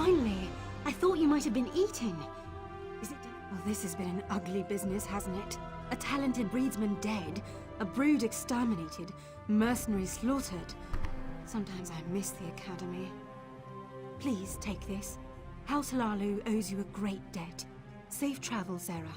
finally! I thought you might have been eating. Is it... Well, this has been an ugly business, hasn't it? A talented breedsman dead, a brood exterminated, mercenaries slaughtered. Sometimes I miss the academy. Please take this. House Halalu owes you a great debt. Safe travel, Sarah.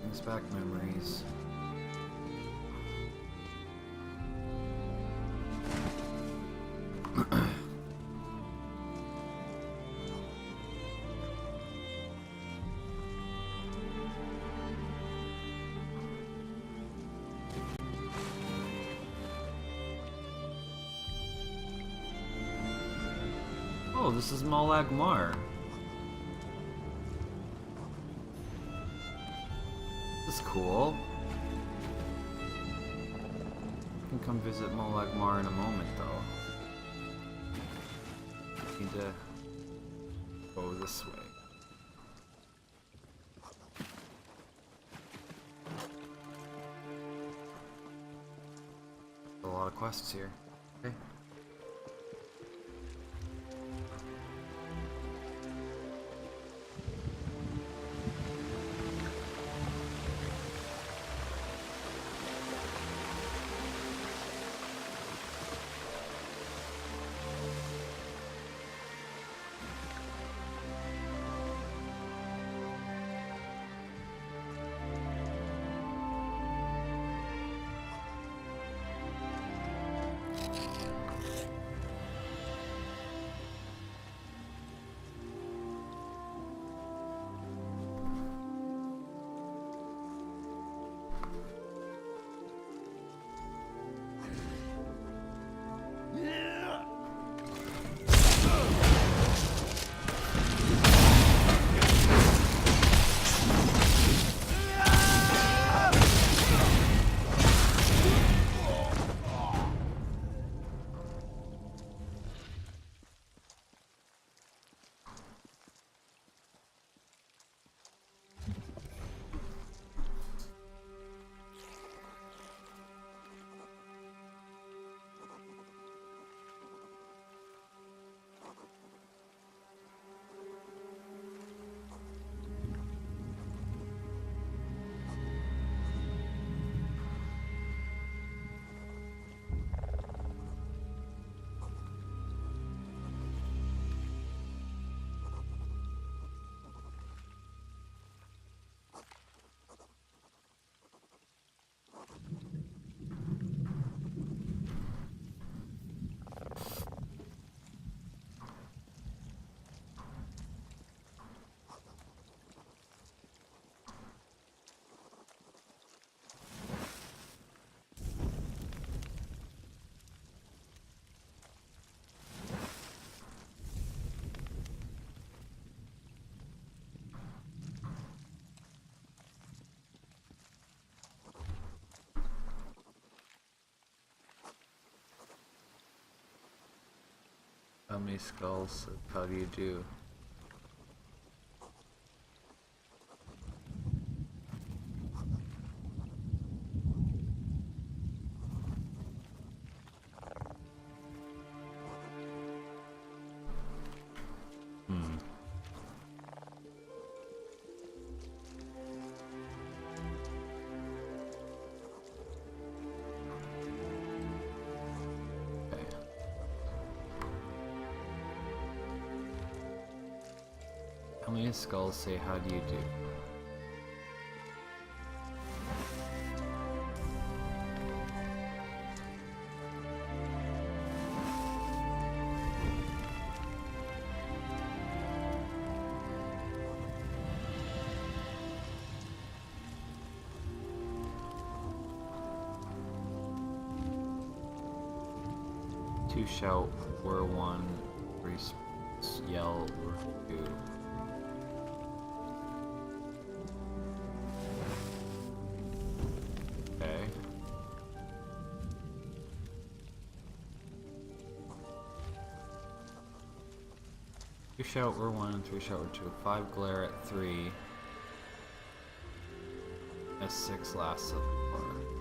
Brings back memories. Oh, this is Molag Mar. This is cool. I can come visit Molag Mar in a moment, though. Need to go this way. A lot of quests here. Okay. How many skulls? How do you do? How many skulls say how do you do? Two shout, we're one, three yell, we're two. Okay. Two shout, we're one, three shout, we're two. Five glare at three. S6 lasts at 4.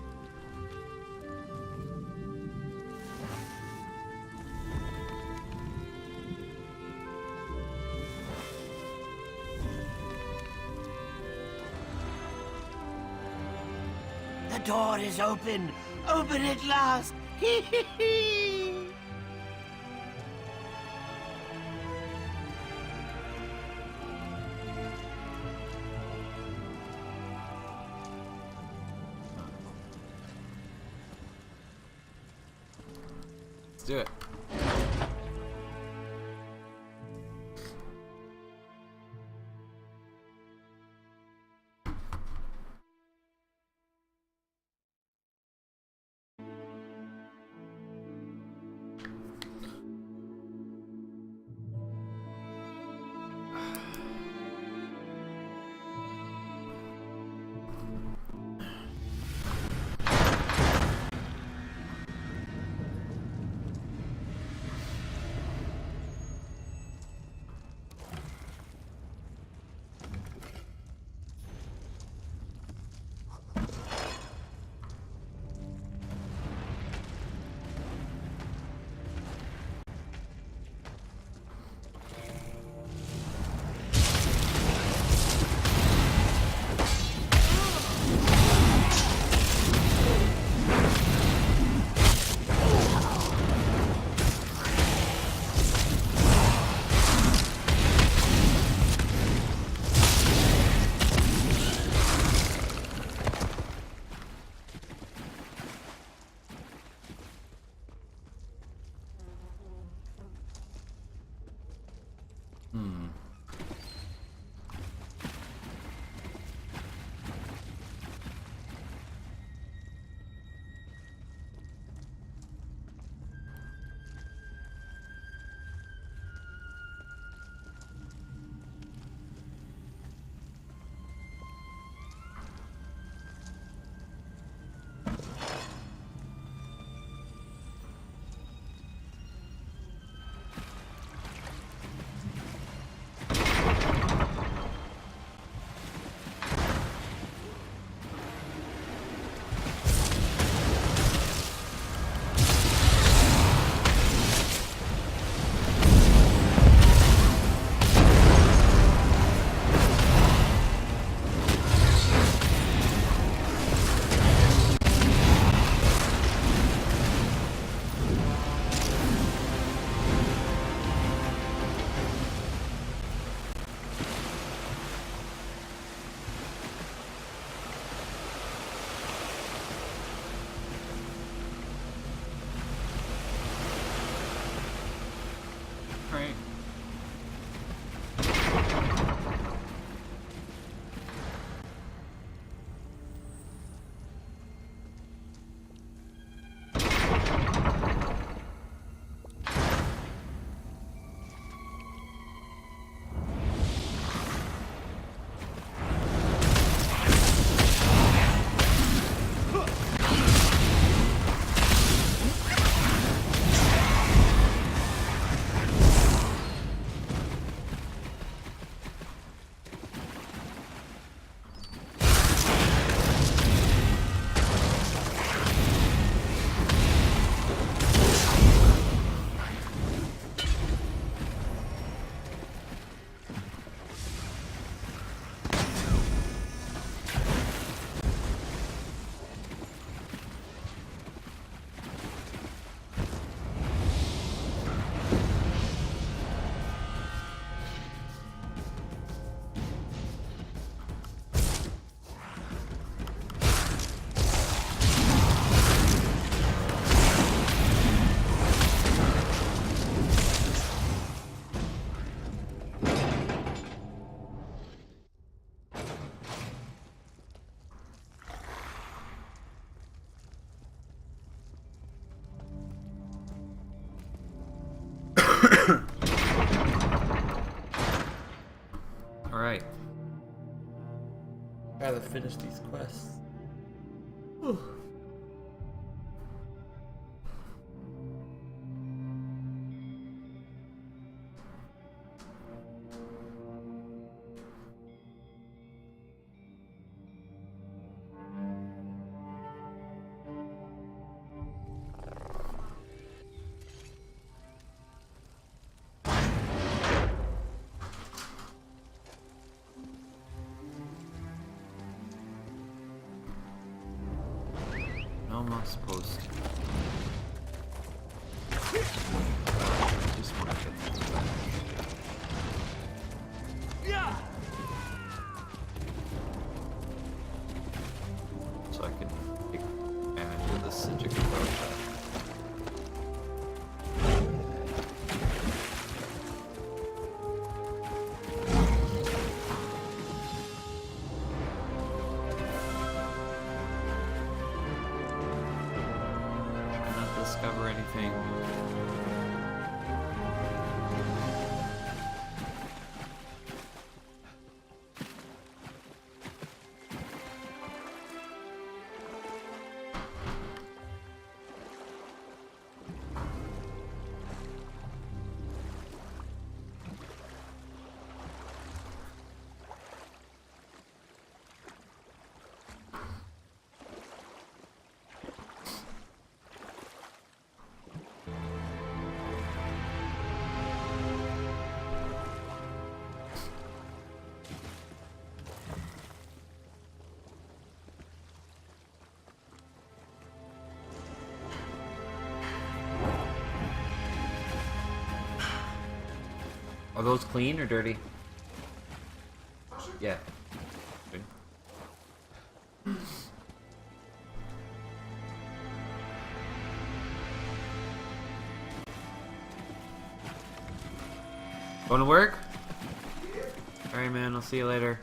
The door is open! Open at last! Hee hee hee! Let's do it. Alright. Gotta finish these quests. Whew. No, I'm not supposed to. Just want to get this back. So I can take advantage of this Sijic approach. Discover anything. Are those clean or dirty? Yeah. Good. Going to work? Alright, man, I'll see you later.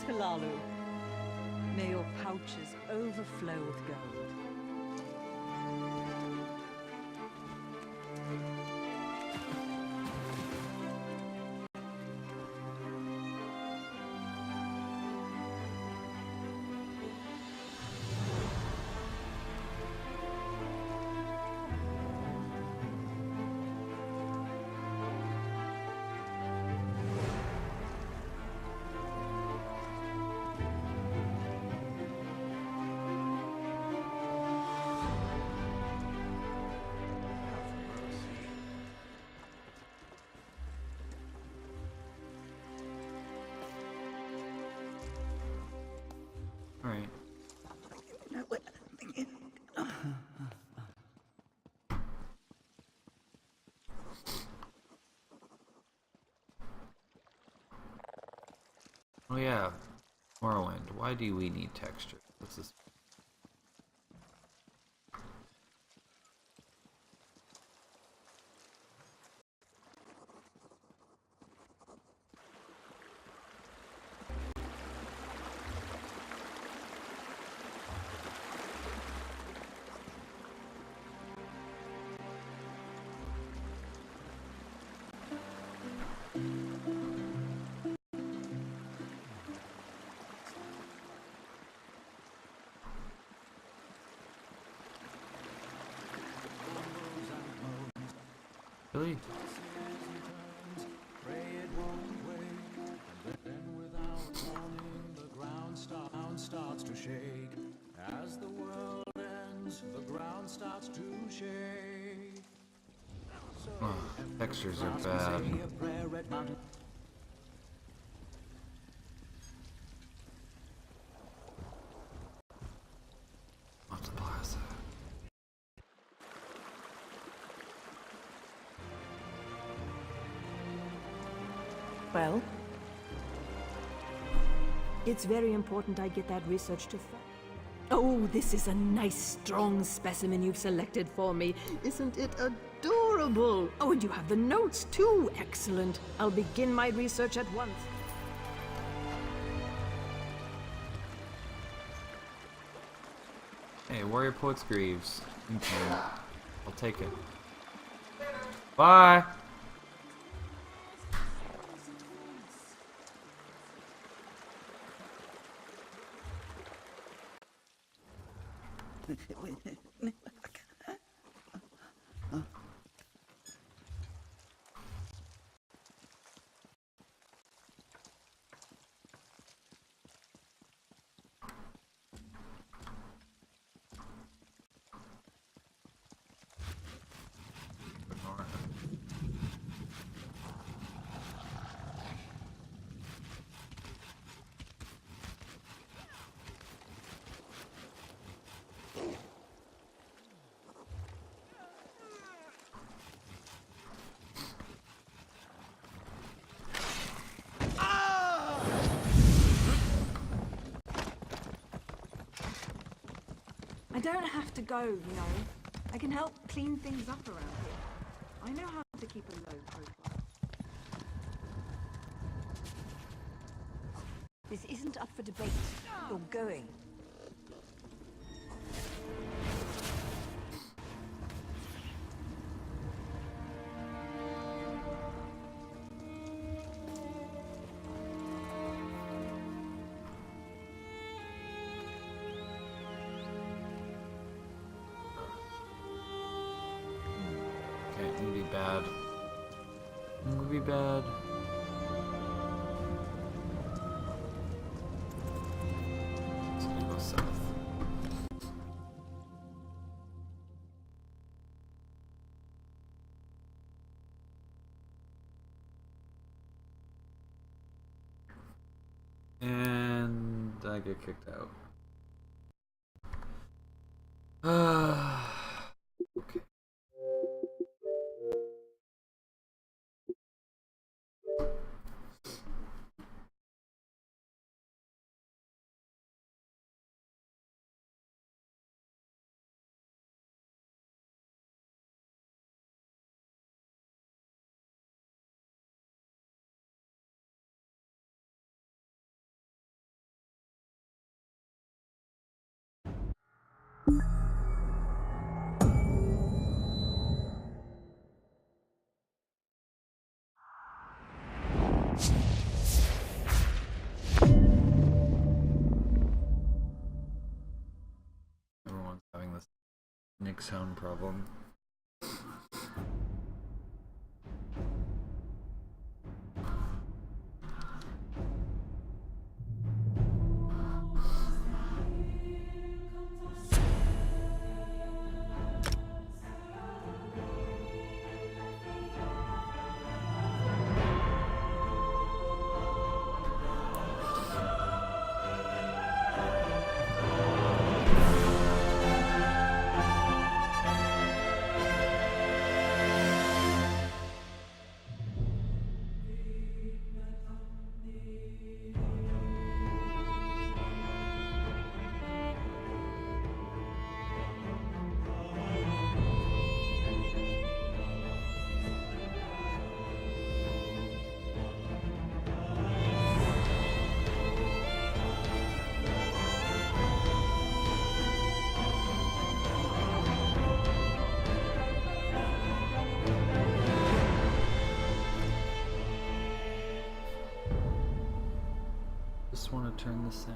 Halalu. May your pouches overflow with gold. Alright. Oh yeah, Morrowind. Why do we need texture? What's this? Really? Starts to shake as the world ends. The ground starts to shake. Oh, textures are bad. What's the plaza? Well? It's very important I get that research to Oh, this is a nice, strong specimen you've selected for me. Isn't it adorable? Oh, and you have the notes, too. Excellent. I'll begin my research at once. Hey, Warrior Poet's Greaves. Okay. I'll take it. Bye! I don't have to go, you know. I can help clean things up around here. I know how to keep a low profile. This isn't up for debate. You're going. Okay, it's gonna be bad. It's gonna be bad. It's gonna go south. And I get kicked out. Okay. Everyone's having this Nick sound problem. Just want to turn this in.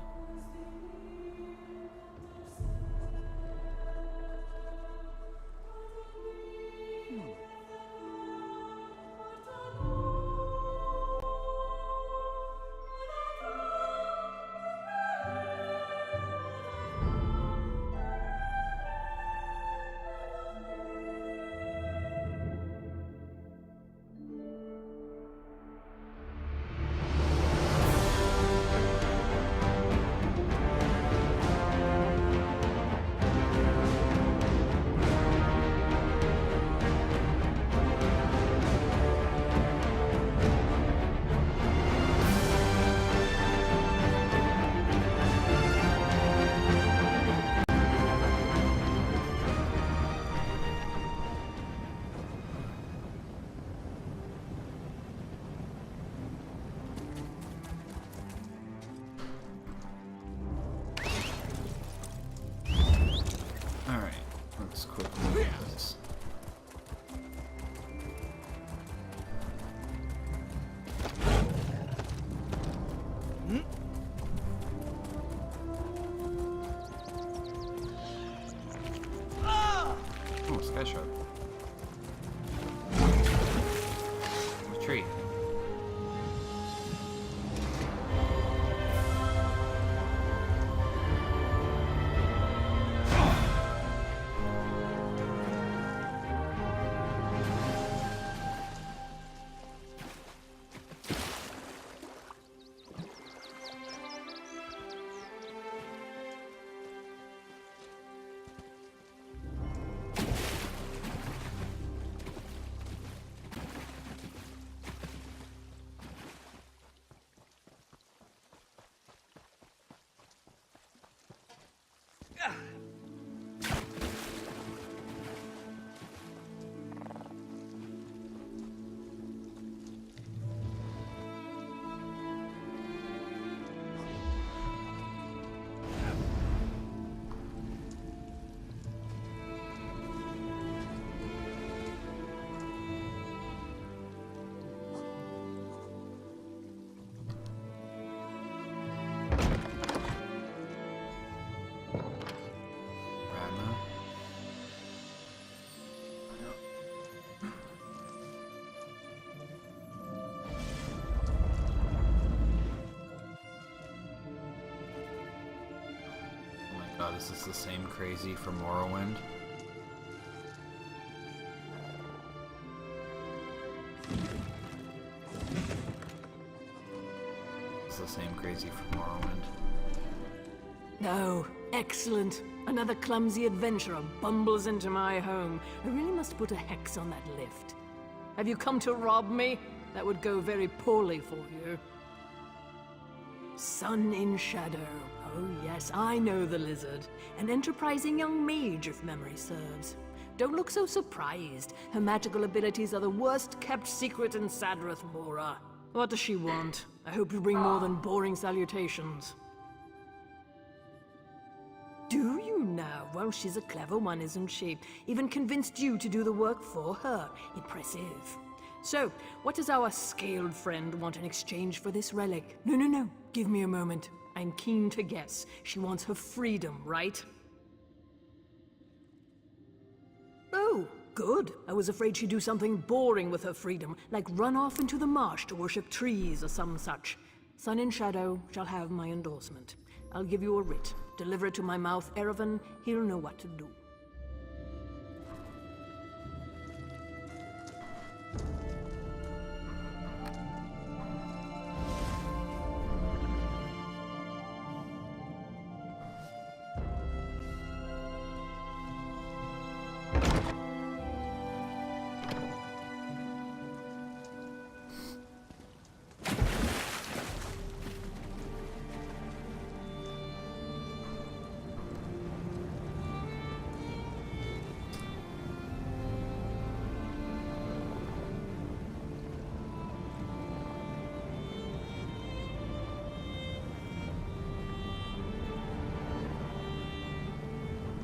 God, is this the same crazy from Morrowind? It's the same crazy from Morrowind. No, excellent. Another clumsy adventurer bumbles into my home. I really must put a hex on that lift. Have you come to rob me? That would go very poorly for you. Sun in Shadow. Oh yes, I know the lizard. An enterprising young mage, if memory serves. Don't look so surprised. Her magical abilities are the worst kept secret in Sadrith, Mora. What does she want? I hope you bring more than boring salutations. Do you now? Well, she's a clever one, isn't she? Even convinced you to do the work for her. Impressive. So, what does our scaled friend want in exchange for this relic? No. Give me a moment. I'm keen to guess. She wants her freedom, right? Oh, good. I was afraid she'd do something boring with her freedom, like run off into the marsh to worship trees or some such. Sun and Shadow shall have my endorsement. I'll give you a writ. Deliver it to my mouth, Erevan. He'll know what to do.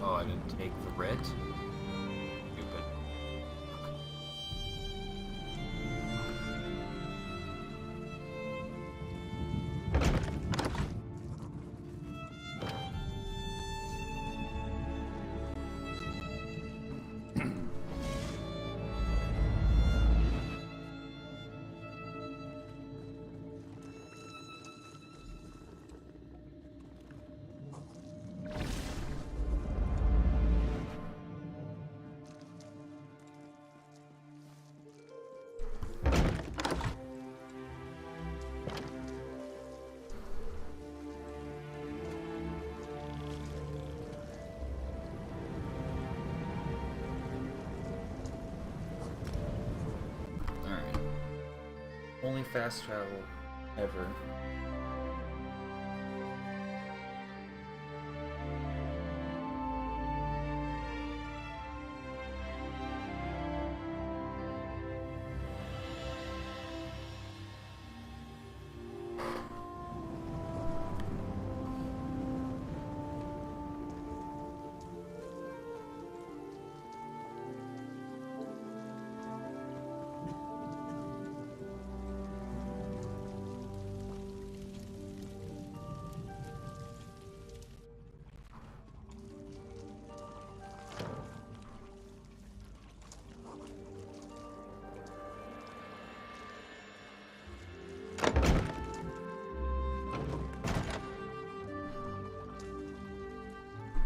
Oh, I didn't take the writ? Stupid. Only fast travel ever.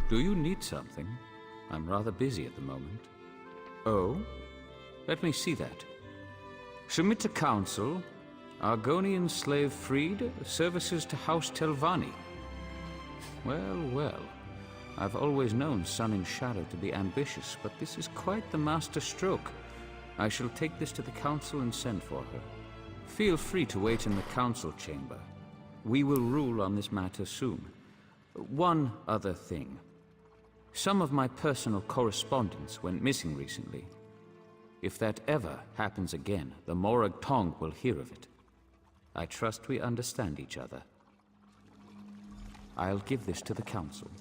Do you need something? I'm rather busy at the moment. Oh? Let me see that. Submit to council. Argonian slave freed. Services to House Telvanni. Well. I've always known Sun and Shadow to be ambitious, but this is quite the master stroke. I shall take this to the council and send for her. Feel free to wait in the council chamber. We will rule on this matter soon. One other thing. Some of my personal correspondence went missing recently. If that ever happens again, the Mora Tong will hear of it. I trust we understand each other. I'll give this to the council.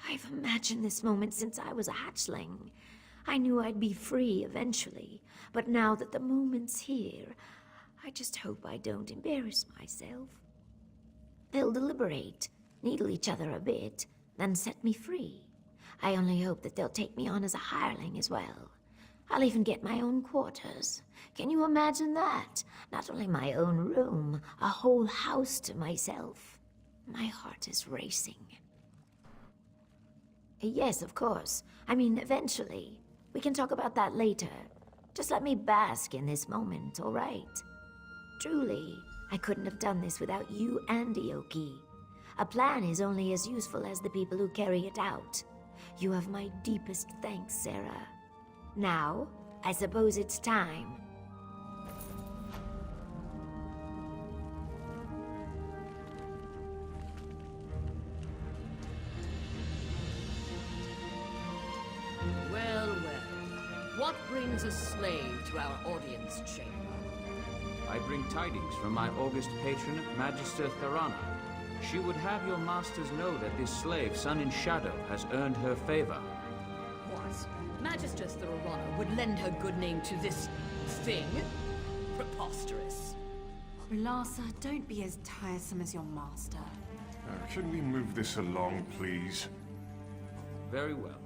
I've imagined this moment since I was a hatchling. I knew I'd be free eventually, but now that the moment's here, I just hope I don't embarrass myself. They'll deliberate, needle each other a bit, then set me free. I only hope that they'll take me on as a hireling as well. I'll even get my own quarters. Can you imagine that? Not only my own room, a whole house to myself. My heart is racing. Yes, of course. I mean, eventually. We can talk about that later. Just let me bask in this moment, all right? Truly, I couldn't have done this without you and Ioki. A plan is only as useful as the people who carry it out. You have my deepest thanks, Sarah. Now, I suppose it's time. Well, well. What brings a slave to our audience chamber? I bring tidings from my august patron, Magister Tharana. She would have your masters know that this slave, Sun in Shadow, has earned her favor. What? Magister Tharana would lend her good name to this thing? Preposterous. Ulasa, don't be as tiresome as your master. Can we move this along, please? Very well.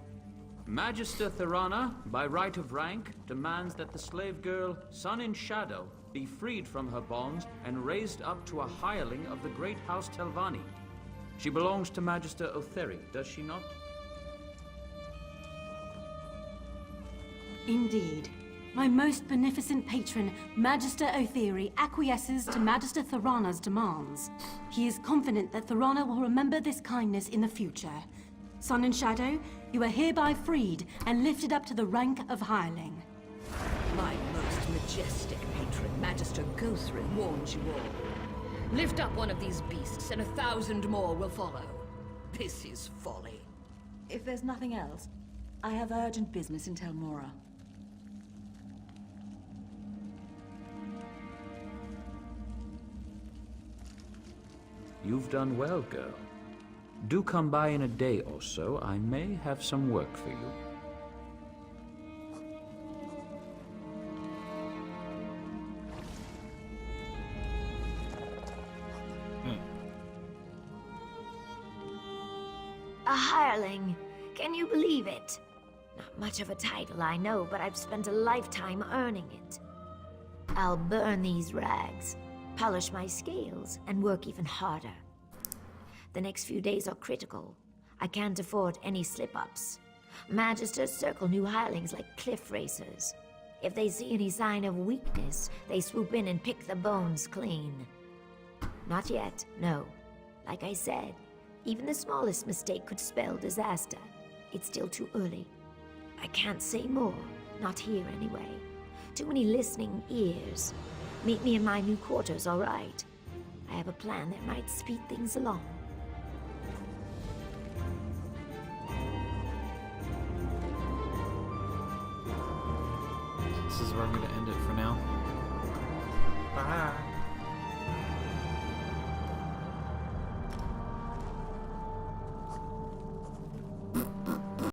Magister Tharana, by right of rank, demands that the slave girl, Sun in Shadow, be freed from her bonds and raised up to a hireling of the great house Telvanni. She belongs to Magister Otheri, does she not? Indeed. My most beneficent patron, Magister Otheri, acquiesces to Magister Tharana's demands. He is confident that Tharana will remember this kindness in the future. Sun and Shadow, you are hereby freed and lifted up to the rank of hireling. My most majestic patron, Magister Gothrin, warns you all. Lift up one of these beasts, and 1,000 more will follow. This is folly. If there's nothing else, I have urgent business in Mora. You've done well, girl. Do come by in a day or so. I may have some work for you. A hireling. Can you believe it? Not much of a title, I know, but I've spent a lifetime earning it. I'll burn these rags, polish my scales, and work even harder. The next few days are critical. I can't afford any slip-ups. Magisters circle new hirelings like cliff racers. If they see any sign of weakness, they swoop in and pick the bones clean. Not yet, no. Like I said, even the smallest mistake could spell disaster. It's still too early. I can't say more, not here anyway. Too many listening ears. Meet me in my new quarters, all right? I have a plan that might speed things along. This is where I'm going to end it for now. Bye.